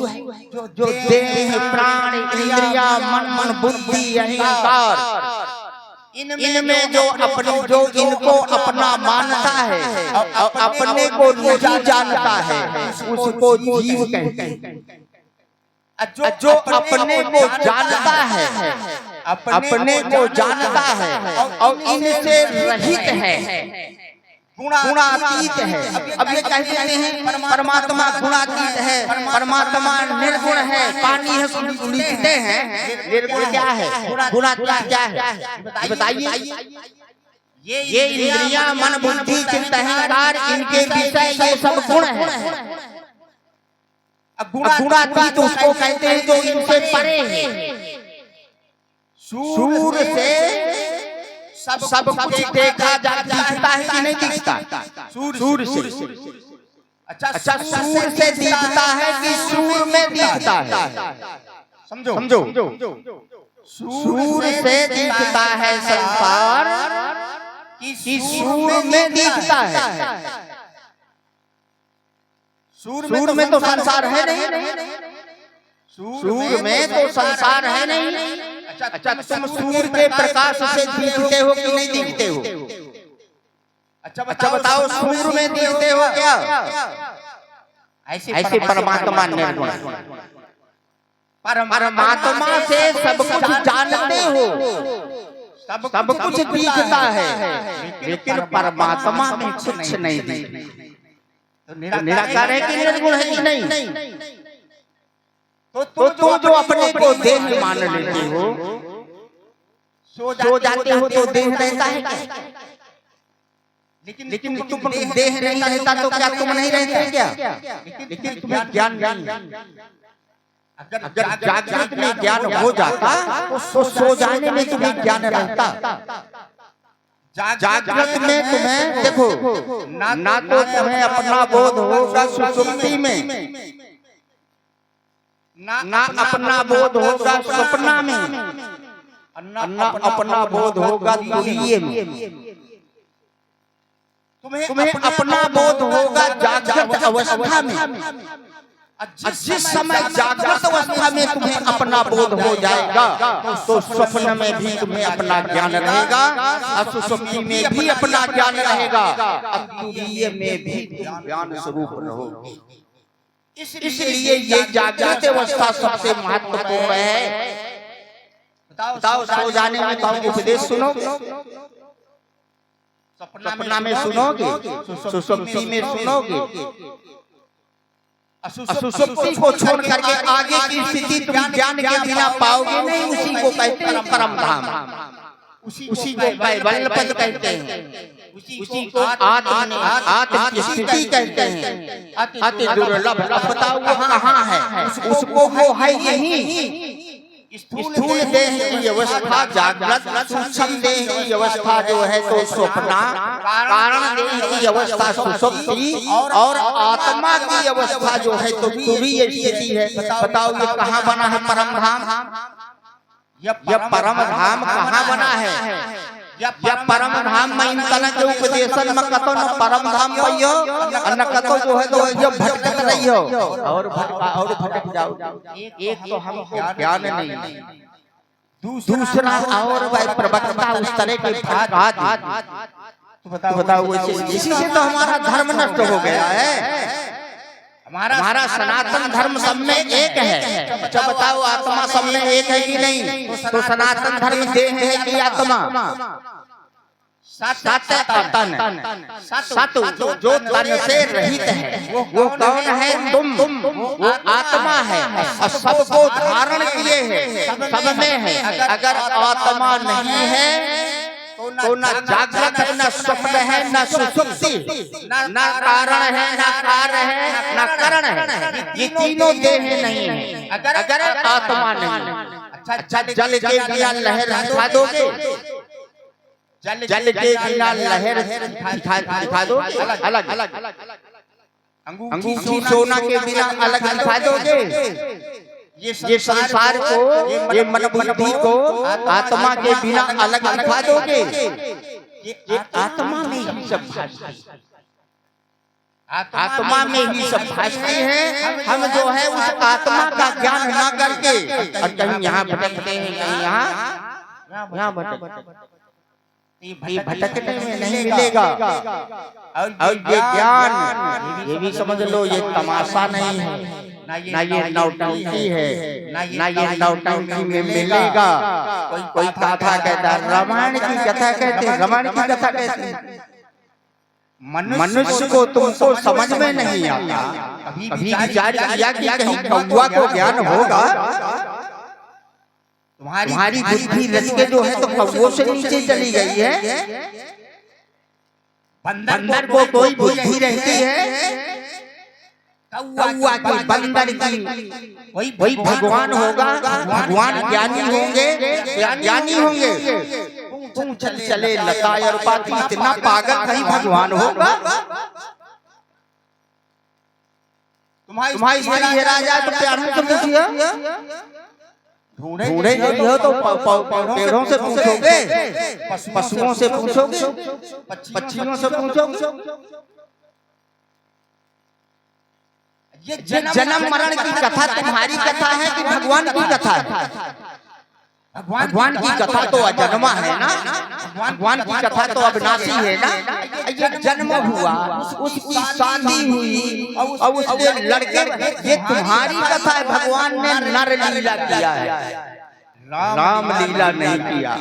जो देह प्राण इंद्रिया मन बुद्धि अहंकार, इनमें जो इनको अपना मानता है, अपने को नहीं जानता है, उसको जीव कहते हैं। जो अपने को जानता है, अपने को जानता है और इनसे रहित है, गुणातीत है। अब ये कहते हैं परमात्मा गुणातीत है, परमात्मा निर्गुण है, पानी है लिखते हैं, निर्गुण क्या है, गुणातीत क्या है बताइए? ये इंद्रियां मन बुद्धि चित्त अहंकार, इनके विषय ये सब गुण है। गुणातीत उसको कहते हैं जो इनसे परे है। सूर्य से सब कुछ देखा दिखता है कि नहीं दिखता? सूर्य से। अच्छा, सूर्य से दिखता है कि सूर्य में दिखता है? समझो, सूर्य से दिखता है संसार कि सूर्य में दिखता है? सूर्य में तो संसार है नहीं, सूर्य में तो संसार है नहीं। अच्छा, तुम सूर्य के प्रकाश से दिखते हो कि नहीं दिखते हो? अच्छा बताओ, सूर्य में दिखते हो क्या? ऐसे परमात्मा निर्गुण, परमात्मा से सब कुछ जानते हो, सब कुछ दिखता है, लेकिन परमात्मा में कुछ नहीं दिखता। तो निराकार है कि निर्गुण है कि नहीं? तो जो अपने को देह मान लेते हो, सो जाते हो तो देह रहता है क्या? लेकिन तुम देह नहीं रहता तो क्या तुम नहीं रहते क्या? लेकिन तुम्हें ज्ञान नहीं। अगर जागृत में ज्ञान हो जाता तो सो जाने में तुम्हें ज्ञान रहता। जागृत में तुम्हें देखो ना तो तुम्हें अपना बोध होगा सुषुप्ति में, ना अपना बोध होगा सपना में, ना अपना बोध होगा तुरीय में। तुम्हें अपना बोध होगा जागृत अवस्था में। जिस समय जागृत अवस्था में तुम्हें अपना बोध हो जाएगा तो स्वप्न में भी तुम्हें अपना ज्ञान रहेगा, और सुषुप्ति में भी अपना ज्ञान रहेगा, तुरीय में भी ज्ञान स्वरूप रहोगे। इसलिए ये जागृत अवस्था सबसे महत्वपूर्ण है। बताओ, सो जाने में तुम उपदेश सुनोगे, सपना में सुनोगे, सुषुप्ति में सुनोगे। सुषुप्ति को छोड़ करके आगे की स्थिति तुम ज्ञान के बिना पाओगे नहीं। उसी को कहते हैं परम धाम, उसी को कैवल्य पद कहते हैं, उसी को आत्म की स्थिति कहते हैं। अति दुर्लभ। बताओ वो कहाँ है? उसको वो है यही, स्थूल देह की अवस्था, जागृत सूक्ष्म देह की अवस्था जो है तो स्वप्ना, कारण देह की अवस्था सुषुप्ति, और आत्मा की अवस्था जो है तो तुरीय स्थिति है। बताओ ये कहाँ बना है परम धाम? यह परम धाम कहाँ बना है? यह परम धाम में इन तना के उपदेशन में कतो न परम धाम पइयो, न कतो जो है तो जो भटकत रही हो और भटक जाओ। एक तो हमको ज्ञान नहीं, दूसरा और वह प्रवक्ता उस तरह के बात तो बताओ इसी से तो हमारा धर्म नष्ट हो गया है। हमारा सनातन धर्म सब में एक है। जब बताओ आत्मा सब में एक है कि नहीं? तो सनातन धर्म देह है कि आत्मा? तन जो तन से रहित है वो कौन है? तुम वो आत्मा है और सबको धारण किए है, सब में है। अगर आत्मा नहीं है तो न जागृत है, न स्वप्न है, न सुषुप्ति, न कारण है, न कार्य है, न करण है। ये तीनों देह नहीं है अगर आत्मा नहीं। अच्छा जल के बिना लहर दिखा दोगे? जल के बिना लहर दिखा दोगे? अलग अंगूठी सोना के बिना अलग दिखा दोगे? ये संसार को, ये मन बुद्धि को आत्मा के बिना अलग दिखा दोगे? ये आत्मा में ही सब आत्मा में ही सब भासते हैं। हम जो है उस आत्मा का ज्ञान ना करके और कहीं यहाँ भटकते हैं, कहीं यहाँ भटकते। ये भटकने में नहीं मिलेगा। और ये ज्ञान ये भी समझ लो ये तमाशा नहीं है, ना ये नौटंकी है, ना ये नौटंकी में मिलेगा। कोई कथा कहता है, रामायण की कथा कहते हैं, रामायण की कथा कहते हैं। मनुष्य को तुमको समझ में नहीं आता। अभी विचार किया कि कहीं कौवा को ज्ञान होगा? तुम्हारी बुद्धि रच के जो है तो कौवों से नीचे चली गई है। बंदर को कोई बुद्धि रहती है? कौवा की, बंदर की, वही भगवान होगा। भगवान ज्ञानी होंगे, ज्ञानी होंगे। तुम चले लता और पाती, इतना पागल नहीं भगवान होगा? तुम्हारी स्त्री हेरा जाए तो प्यार से पूछिए, ढूंढे नहीं हो तो पेड़ों से पूछोगे, पशुओं से पूछोगे, पक्षियों से पूछोगे। ये जन्म मरण की कथा तुम्हारी कथा है कि भगवान की कथा है? भगवान की कथा तो अजन्मा है ना, भगवान की कथा तो अविनाशी है ना। ये जन्म हुआ, उसकी शादी हुई और उसके लड़के, ये तुम्हारी कथा है। भगवान ने नर लीला किया है, राम लीला नहीं किया,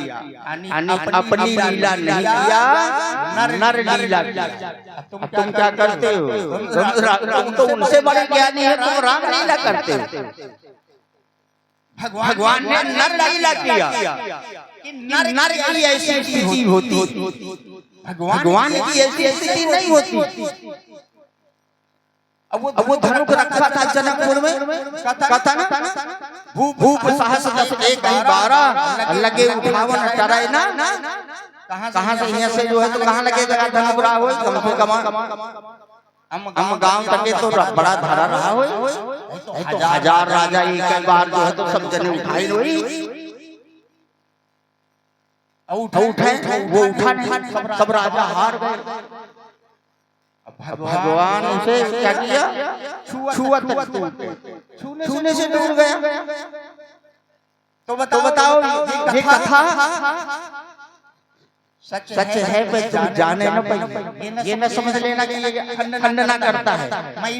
अपनी लीला नहीं किया, नर लीला किया। तुम क्या करते हो? तुम तो उनसे बड़े ज्ञानी है, तुम राम लीला करते हो। भगवान ने नर लीला किया। नर की ऐसी स्थिति होती, भगवान की ऐसी स्थिति नहीं होती। अब वो धनुक रखा था जनकपुर में, कथा ना, भूप सहस 10 1 12 लगे उठावन टराय ना। कहाँ से यहाँ से जो है तो कहाँ लगेगा धनुक रहा हो? कम से कम हम गांव तक तो बड़ा धरा रहा हो तो 1000 राजा एक बार जो है तो सब जने उठाई हुई उठे, वो उठा नहीं, सब राजा हार गए। भगवान उसे क्या किया? छूने से दूर गया। तो बताओ ये कथा सच है पे तुम जाने न पाए, ये न समझ लेना कि ये खंडना करता है।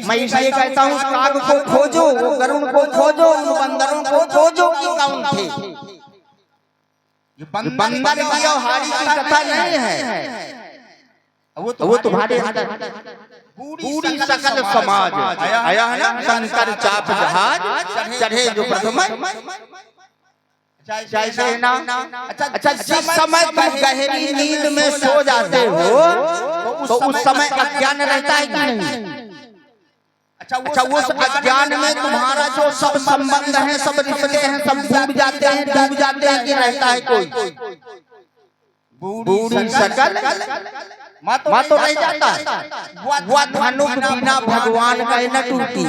मैं इसलिए कहता हूँ काग को खोजो, गरुड़ को खोजो, बंदरों को खोजो कि कौन थे। ये बंदर की और हाड़ी की कथा नहीं है, वो तुम्हारे पूरी सकल समाज आया है ना। शंकर चाप जहाज चढ़े जो प्रथम जैसे ना। अच्छा जिस समय तुम गहरी नींद में सो जाते हो तो उस समय अज्ञान रहता है कि नहीं? अच्छा उस अज्ञान में तुम्हारा जो सब संबंध है, सब रिश्ते हैं, सब डूब जाते हैं कि रहता है कोई? बूढ़ी शकल माँ तो रह जाता है। वह धनुक बिना भगवान का न टूटी।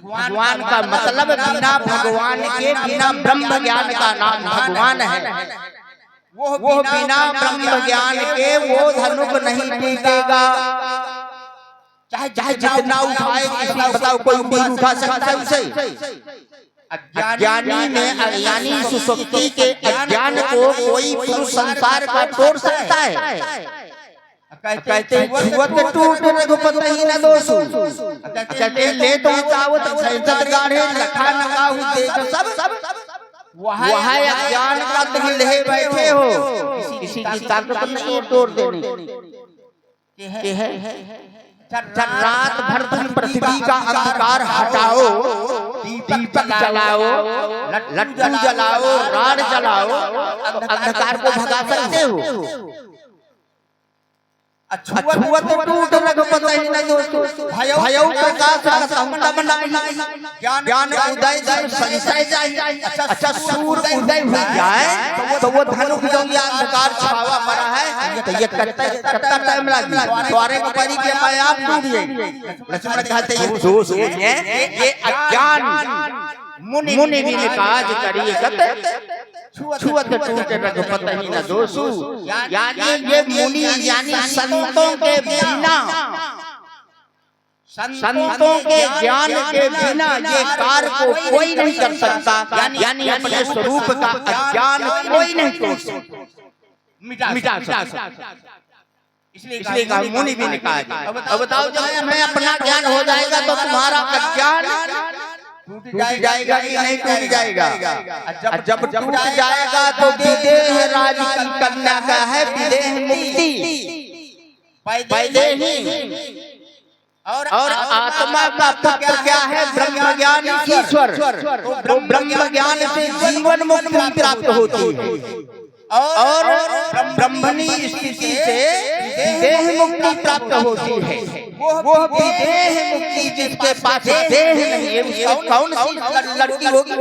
भगवान का मतलब बिना भगवान के, बिना ब्रह्म ज्ञान का नाम भगवान है। वो बिना ब्रह्म ज्ञान के वो धनुक नहीं टूटेगा। चाहे जितना उठाए, बताओ कोई ऊपर उठा सकता है उसे? अज्ञानी में अज्ञानी सुसुप्ति के अज्ञान को कोई पुरुष संसार का तोड़ सकता है? कहते छुअत टूट रघुपति ही न दोषु। कहते ले तो चावत सैंसत गाढ़े लखा नगाहु देख सब वह अज्ञान का तुम ले बैठे हो। किसी की ताकत नहीं तोड़ देने की है। रात भर तुम पृथ्वी का अंधकार हटाओ, दीपक जलाओ, लट्टू जलाओ, राड जलाओ, अंधकार को भगा सकते हो? छुअत टूट रघुपति ही न दोषु। भयउ प्रकाश तम नाही, ज्ञान उदय जब संशय जाए। अच्छा सूर उदय हो जाए तो वो धनुक जो ये अंधकार छावा पड़ा है, तो ये कितना टाइम लगी? द्वारे को परी के मैं आप टूट गए। लक्ष्मण कहते ये दोष है, ये अज्ञान मुनि भी काज करिए कत छुअत टूट रघुपति ही न दोषु। यानी ये मुनि यानी संतों के बिना, संतों के ज्ञान के बिना ये कार्य को कोई नहीं कर सकता। यानी अपने स्वरूप का अज्ञान कोई नहीं तोड़ सकता, मिटा सकता। इसलिए कहा मुनि भी निकाल। अब बताओ जब तुम्हें अपना ज्ञान हो जाएगा तो तुम्हारा अज्ञान टूट जाएगा कि नहीं टूट जाएगा? जब टूट जाएगा तो विदेह राज की कन्या का है विदेह मुक्ति, वैदेही। और आत्मा का पुत्र क्या है? ब्रह्म ज्ञान ईश्वर। तो ब्रह्म ज्ञान से जीवन मुक्ति प्राप्त होती है और ब्रह्मणी स्थिति से देह मुक्ति प्राप्त होती है। वो विदेह मुक्ति जिसके पास देह नहीं है, कौन सी लड़की होगी?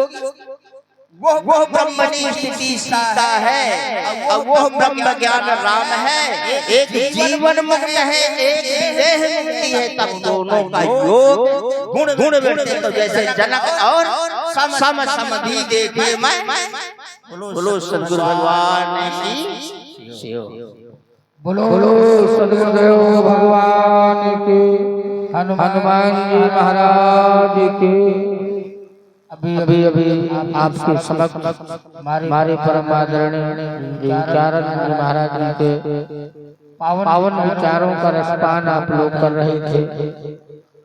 वो ब्रह्मणी स्थिति सीता है और वो ब्रह्म ज्ञान राम है। एक जीवन मुक्त है, एक विदेह मुक्ति है। तब दोनों का योग गुण बैठते तो जैसे जनक और सम समधि देखे मैं। बोलो सद्गुरु भगवान की। बोलो सद्गुरुदेव भगवान की, हनुमान जी महाराज की। अभी आपके समक्ष हमारे परम आदरणीय चारण जी महाराज जी के पावन विचारों का रसपान आप लोग कर रहे थे।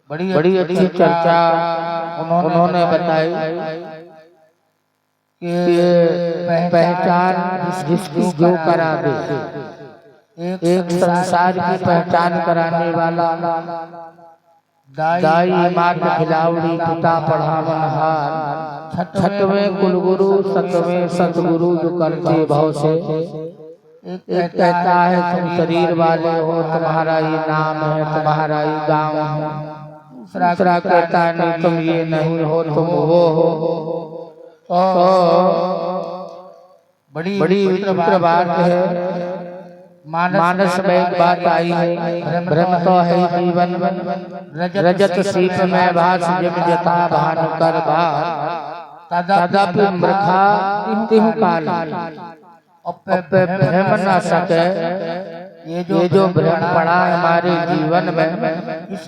बड़ी अच्छी चर्चा उन्होंने बताई कि पहचान जिसकी जो करा दे, एक संसार की पहचान कराने वाला दाई मात खिलावड़ी पिता पढ़ावनहार, छठवें कुलगुरु सतवें सतगुरु जो करते भाव से। एक कहता है तुम शरीर वाले हो, तुम्हारा ये नाम है, तुम्हारा ये गांव है। दूसरा कहता है नहीं तुम ये नहीं हो, तुम वो हो। बड़ी विचित्र बात है। मानस में एक बात आई है, भ्रम तो है जीवन रजत सीप में भास जब जता भानु कर तदपि मृखा तिहु काल। भ्रम न सके ये जो भ्रम पड़ा हमारे जीवन में,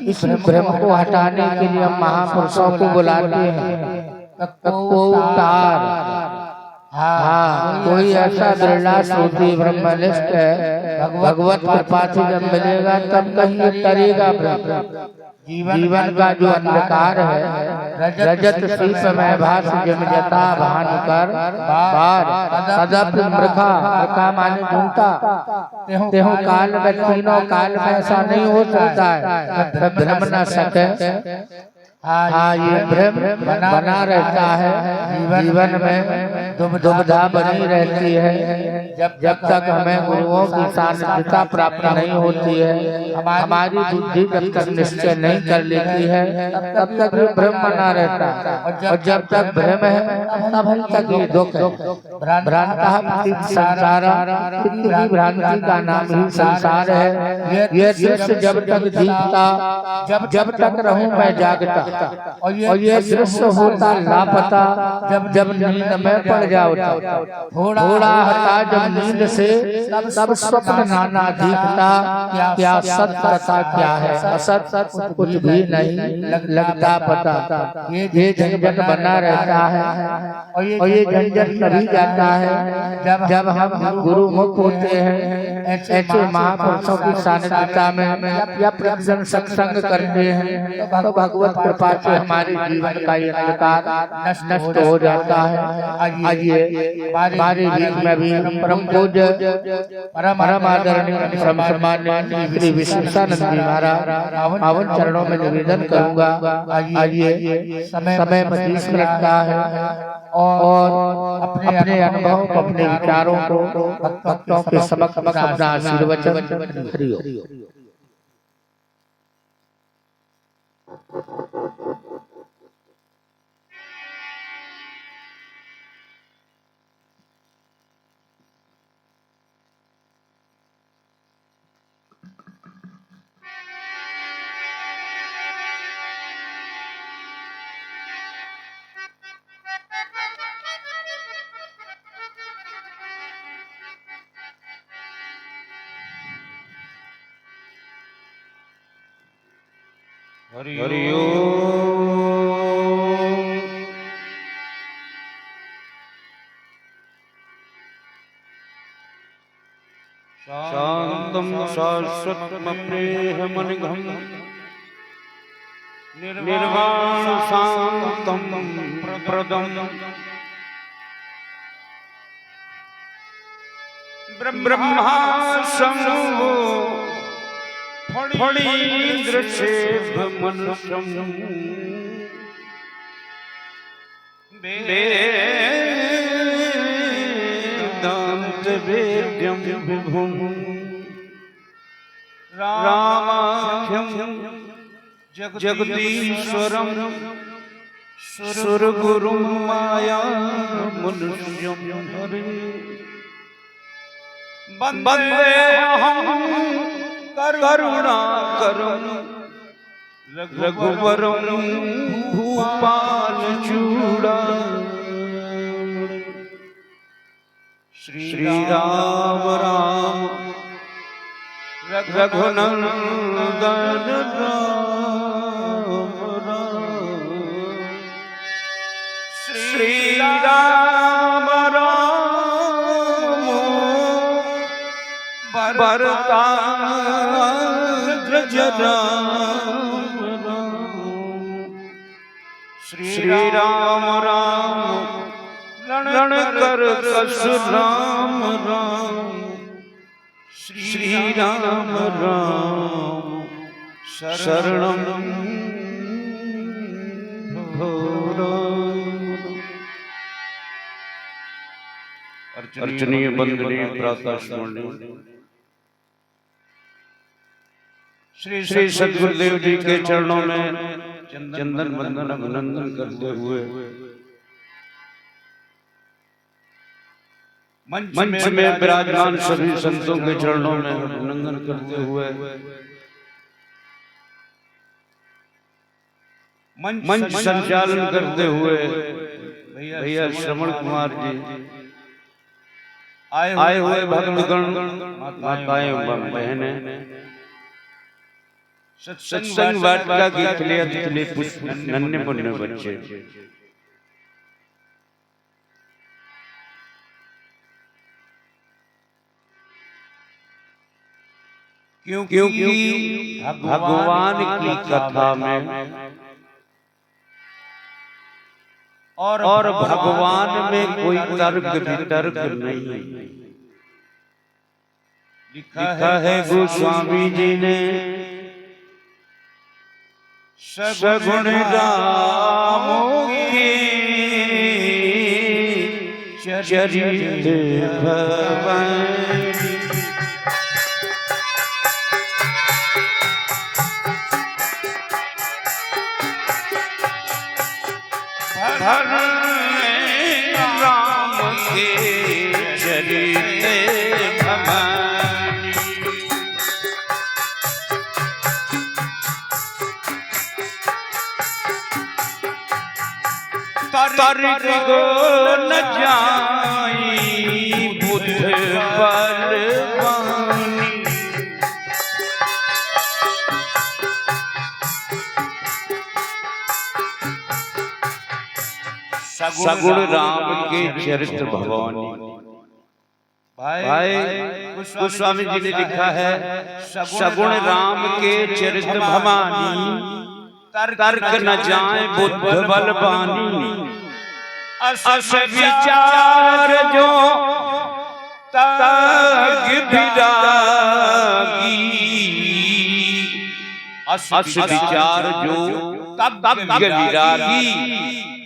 इस भ्रम को हटाने के लिए हम महापुरुषों को बुलाते हैं। हाँ, कोई ऐसा बिरला सूती ब्रह्मनिष्ठ है, भगवत कृपा से जब मिलेगा तब कहीं करेगा। जीवन का जो अंधकार है, रजत सीप में भास जम जता भानु कर तदपि मृखा माने झूठा तेहु काल में, तीनों काल में ऐसा नहीं हो सकता है भ्रम न सके। हाँ, ये भ्रम बना रहता है जीवन में। दुविधा बनी रहती है। जब तक हमें गुरुओं की सानिध्यता प्राप्त नहीं होती है, हमारी बुद्धि जब तक निश्चय नहीं कर लेती है, तब तक ये भ्रम बना रहता है। और जब तक भ्रम है तब तक ये दुख है। भ्रांतः संसारा, कितनी भ्रांति का नाम ही संसार है। ये दृश्य जब तक जीता, जब तक रहूं मैं जागता, और ये दृश्य होता लापता जब नींद में पड़ जाता। थोड़ा हटा जब नींद से, तब स्वप्न नाना दिखता। क्या सत्य पता क्या है, असत कुछ भी नहीं लगता पता। ये झंझट बना रहता है, और ये झंझट तभी जाता है जब हम गुरु मुख होते हैं। ऐसे महापुरुषों की सानिध्यता में या प्रवचन सत्संग करते हैं, तो भगवत कृपा से हमारे जीवन का ये अंधकार नष्ट हो जाता है। आइए हमारे बीच में भी परम पूज्य परम आदरणीय सम्मान्य श्री विशेषानंद जी महाराज पावन चरणों में निवेदन करूंगा। आइए समय 25 मिनट का है, और अपने अनुभव को, अपने विचारों को भक्तों के समक्ष अपना आशीर्वचन करियो। हरि ओम। शांतं शाश्वतमप्रेमनिघं निर्वाण शांतं प्रदं ब्रह्मा शंभो फणीन्द्रशेभ मनुष्यं वेदांत वेद्यं विभुं रामाख्यं जगदीश्वरं सुरगुरुं माया मनुष्यं हरे वन्देऽहं करुणाकरं रघुवरं भूपालचूडामणिं श्री राम राम रघुनंदन राम राम श्री राम राम भरताग्रज राम राम श्री राम राम रणकर कस राम राम श्री राम राम शरणं भो। अर्चनीय वंदनीय प्रातः स्मरणीय श्री सद्गुरुदेव जी के चरणों में चंदन वंदन अभिनंदन करते हुए मंच में विराजमान सभी संतों के चरणों में अभिनंदन करते हुए मंच संचालन करते हुए भैया श्रवण कुमार जी, आए हुए भक्तगण, माताएं बहनें, सत्संग वाटिका की खिले पुष्प नन्हे मुन्ने बच्चे, क्योंकि भगवान की कथा में और भगवान में कोई तर्क वितर्क नहीं। लिखा है गोस्वामी जी ने, सगुण रामों के चरित भवानी। राम के चरित भवानी। तर्क को न जाई बुद्ध बलवानी। सगुण राम के चरित्र भवानी। भाई गोस्वामी जी ने लिखा है सगुण राम के चरित्र भवानी। तर्क न जाए बुद्ध बलवानी। अस विचार जो तग विरागी। अस विचार जो तग विरागी।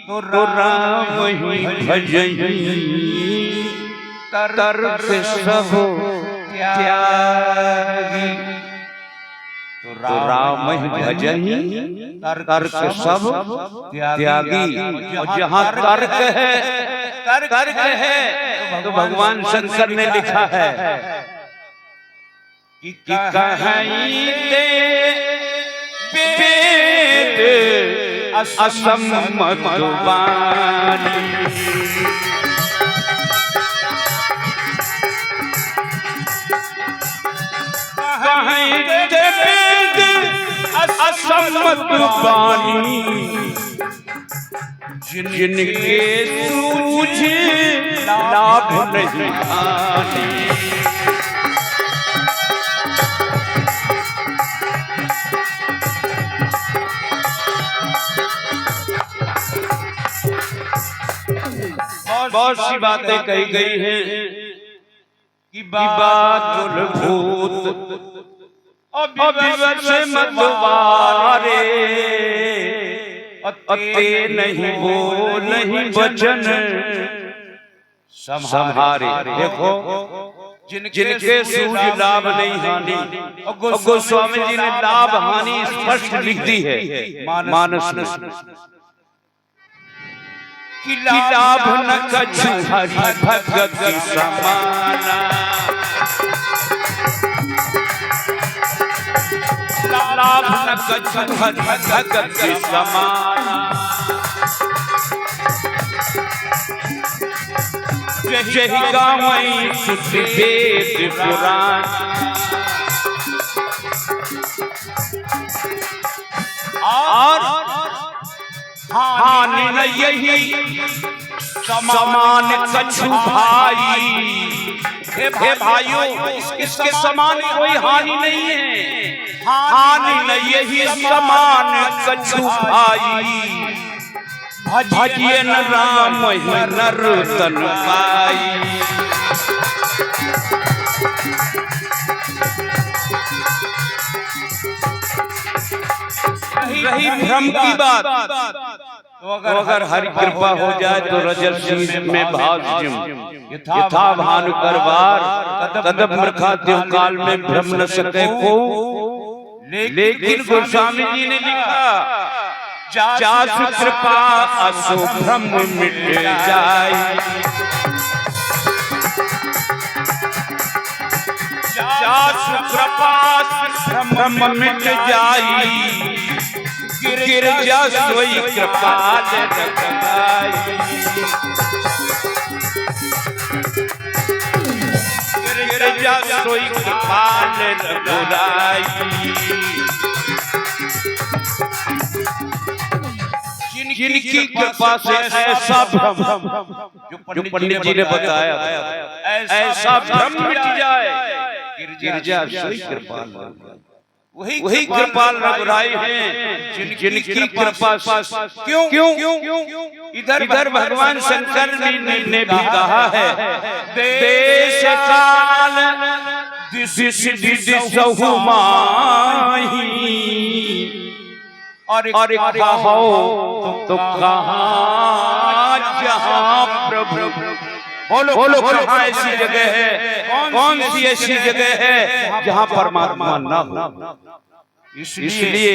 तो राम ही भजई तर्क सब त्यागी। तो राम ही भजई तर्क सब त्यागी। और जहाँ तर्क है तो भगवान शंकर ने लिखा है कि कहते वेद असम्मत वाणी। कहते वेद असम्मत वाणी। जिनके सूझे लाभ नहीं आनी। बहुत सी बातें कही गई हैं कि बात भूत अविवश मतवारे। अते नहीं बोल नहीं वचन संहारे। देखो जिनके सूझ लाभ नहीं हानि। और गोस्वामी जी ने लाभ हानि स्पष्ट लिख दी है मानस में कि लाभ न कछु हरि भगत समाना। लाभ न कछु हरि भगत समाना। जहि गावई सुत वेद पुराण। और हानि न यही समान कछु भाई। हे भाइयों इसके समान कोई हानि नहीं है। हानि न यही समान कछु भाई। भजिए न राम नर तन पाई। रही भ्रम की बात तो अगर हरि कृपा हो जाए तो रजर्षि में भाज्यम यथा भानुकर बार। तदप मृखाद्यों काल में भ्रम न सके को। लेकिन गोस्वामी जी ने लिखा जासु कृपा असो भ्रम मिट जाए। जासु कृपा भ्रम मिट जाई। गिरजा सोई कृपाल रखवाई। गिरजा सोई कृपाल रखवाई। जिनकी कृपा से ऐसा भ्रम जो पंडित जी ने बताया ऐसा भ्रम मिट जाए। गिरजा सोई कृपाल वही कृपाल रघुराई हैं जिनकी कृपा। क्यों इधर भगवान शंकर ने भी कहा है देश काल दिशहु माही। और कहो तो कहाँ जहाँ प्रभु बोलो कहाँ ऐसी जगह है, कौन सी ऐसी जगह है जहाँ परमात्मा न हो। इसलिए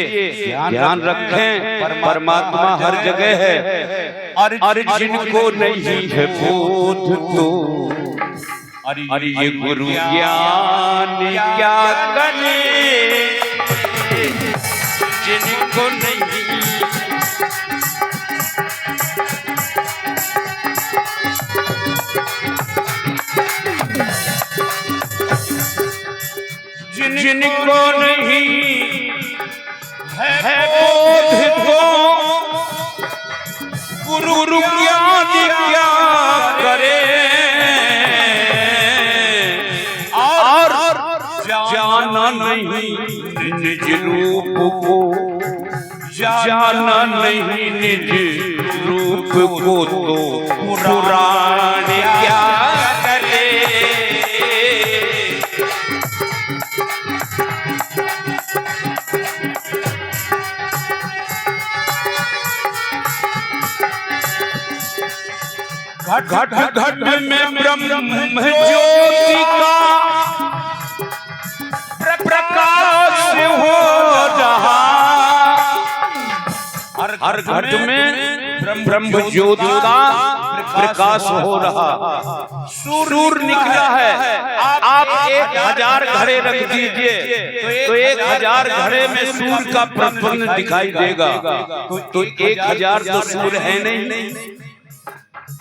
ध्यान रखें, परमात्मा हर जगह है और जिनको नहीं है बोध तो अरे ये गुरु ज्ञान क्या करे, जिनको नहीं जिनको नहीं है बोध तो गुरु ज्ञान क्या करे, और जाना नहीं निज रूप को, जाना नहीं निज रूप को तो पुराण क्या करे। घट घट में ब्रह्म ज्योति का प्रकाश हो रहा, हर घट में ब्रह्म ज्योति का प्रकाश हो रहा। सूर्य निकला है, आप 1000 घड़े रख दीजिए तो 1000 घड़े में सूर्य का प्रतिबिंब दिखाई देगा, तो 1000 तो सूर्य है नहीं।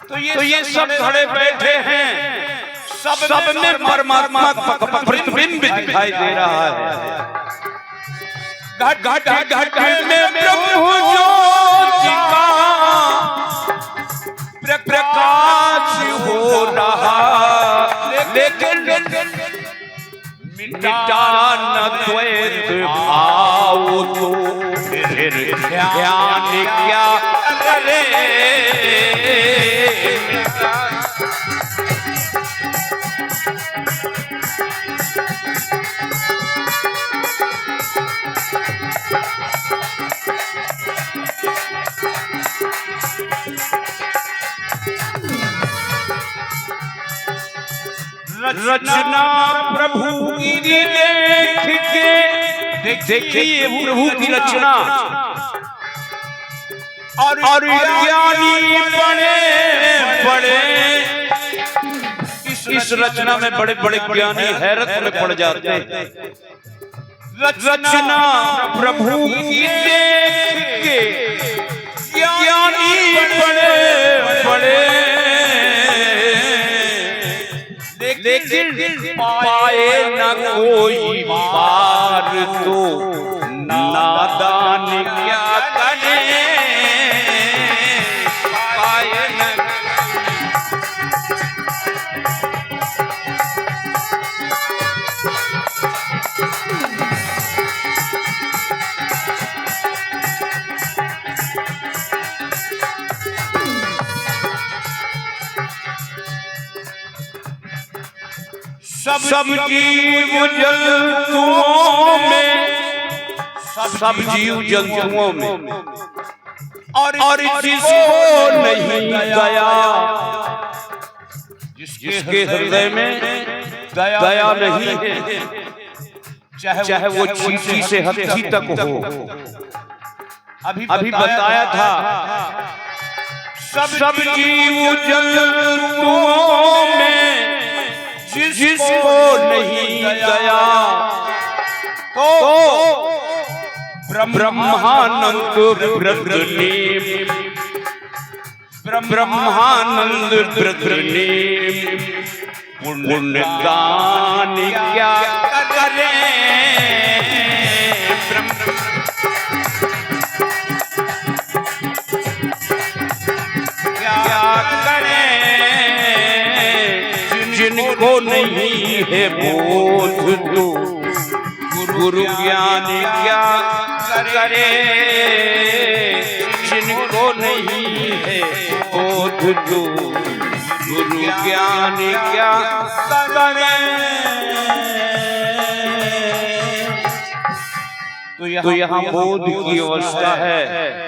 तो ये सब खड़े बैठे हैं, सब में परमात्मा का प्रतिबिंब दिखाई दे रहा है। घट घट घट में ब्रह्म ज्योति का प्रकाश हो रहा, लेकिन मिटा न द्वैत भाव तो फिर ध्यान क्या करे। रचना प्रभु की देख के, देखिए प्रभु की रचना, और ज्ञानी बड़े बड़े इस रचना में बड़े बड़े ज्ञानी हैरत में पड़ जाते हैं। रचना प्रभु की देख के ज्ञानी बड़े बड़े, लेकिन पाए न कोई पार तो नादान क्या करे। पाए न सब जीव जंतुओं में, सब जीव जंतुओं में, और जिसको नहीं दया, जिसके हृदय में दया नहीं है, चाहे वो चींटी से हाथी तक हो। अभी बताया था सब जीव जंतुओं में जिसको नहीं दया तो ब्रह्मानंद ब्रह्मने, ब्रह्मानंद ब्रह्मने पुण्यदान क्या करे। क्या करे जिनको नहीं है बोध तो गुरु ज्ञान क्या करे। जिनको नहीं है बोध तो गुरु ज्ञान क्या करे। तो यहाँ बोध की अवस्था है।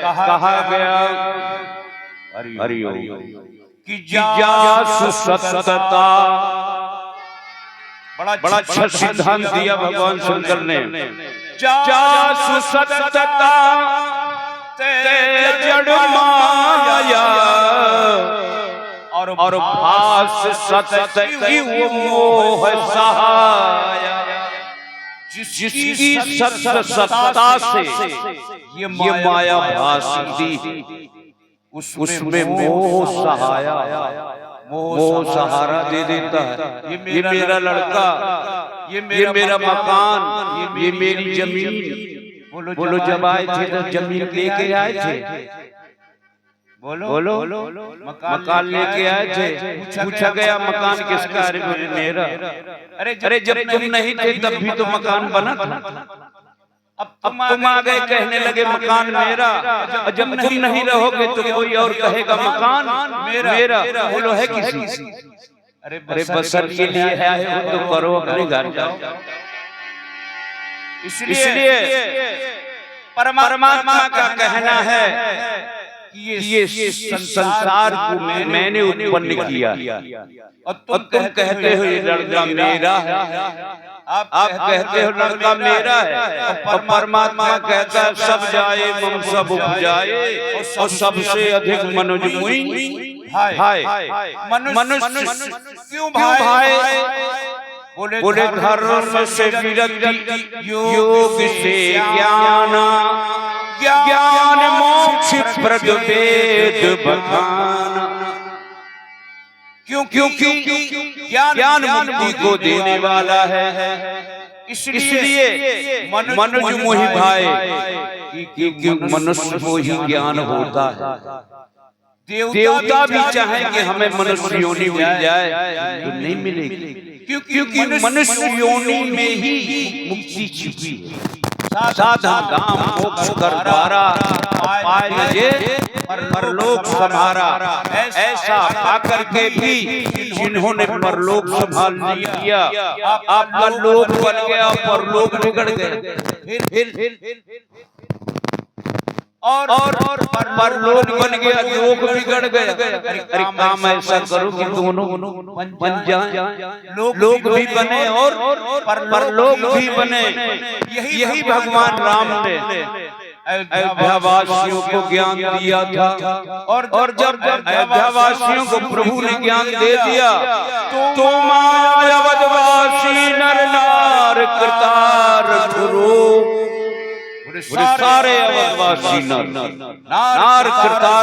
कहा गया हरिओम कि जासु सतता। बड़ा अच्छा सिद्धांत दिया भगवान शंकर ने। जासु सतता ते जड़ माया और भास सत मोह सहाया। जिसकी सत्ता से ये माया भासती उसमें मोह सहाया, मोह सहारा दे देता है। ये मेरा लड़का, ये मेरा मकान, ये मेरी जमीन। बोलो जब आए थे तो जमीन लेके आए थे? बोलो मकान लेके आए थे? पूछा गया मकान किसका? अरे मेरा। अरे जब तुम नहीं थे तब भी तो मकान बना था। अब तुम आ गए कहने लगे मकान मेरा। जब तुम नहीं रहोगे तो कोई और कहेगा मकान मेरा। बोलो है किसी? अरे बसर के लिए है तो करो अपने घर का। इसलिए परमात्मा का कहना है कि ये संसार को मैंने उत्पन्न किया और तुम कहते हो ये लड़का मेरा है। आप कहते हो लड़का मेरा है और परमात्मा कहता है सब जाए मम सब उपजाए और सबसे अधिक मनुज मुई हाय। मनुष्य क्यों भाई? बोले धर्म से विरक्ति, योग से ज्ञान, ज्ञान मोक्ष प्रद वेद बखान। क्योंकि ज्ञान मुक्ति को देने वाला है। इसलिए मनुज मोहि भाई, क्योंकि मनुष्य को ही ज्ञान होता है। देवता भी चाहे कि हमें मनुष्य योनि मिल जाए तो नहीं मिलेगी, क्योंकि मनुष्य योनि में ही मुक्ति छिपी है। साधन धाम मोक्ष कर द्वारा पाए लगे परलोक संभारा। ऐसा पाकर के भी जिन्होंने परलोक संभाल नहीं किया, आपका लोक बन गया परलोक बिगड़ गए। फिर और परलोक बन गया, लोक बिगड़ गया। अरे काम ऐसा करो कि दोनों बन जाएं, लोक भी बने और परलोक भी बने। यही भगवान राम ने अयोध्यावासियों को ज्ञान दिया था। और जब अयोध्यावासियों को प्रभु ने ज्ञान दे दिया तो माया अवधवासी नर नार कृतार गुरु, सारे अवधवासी नर नार कृतार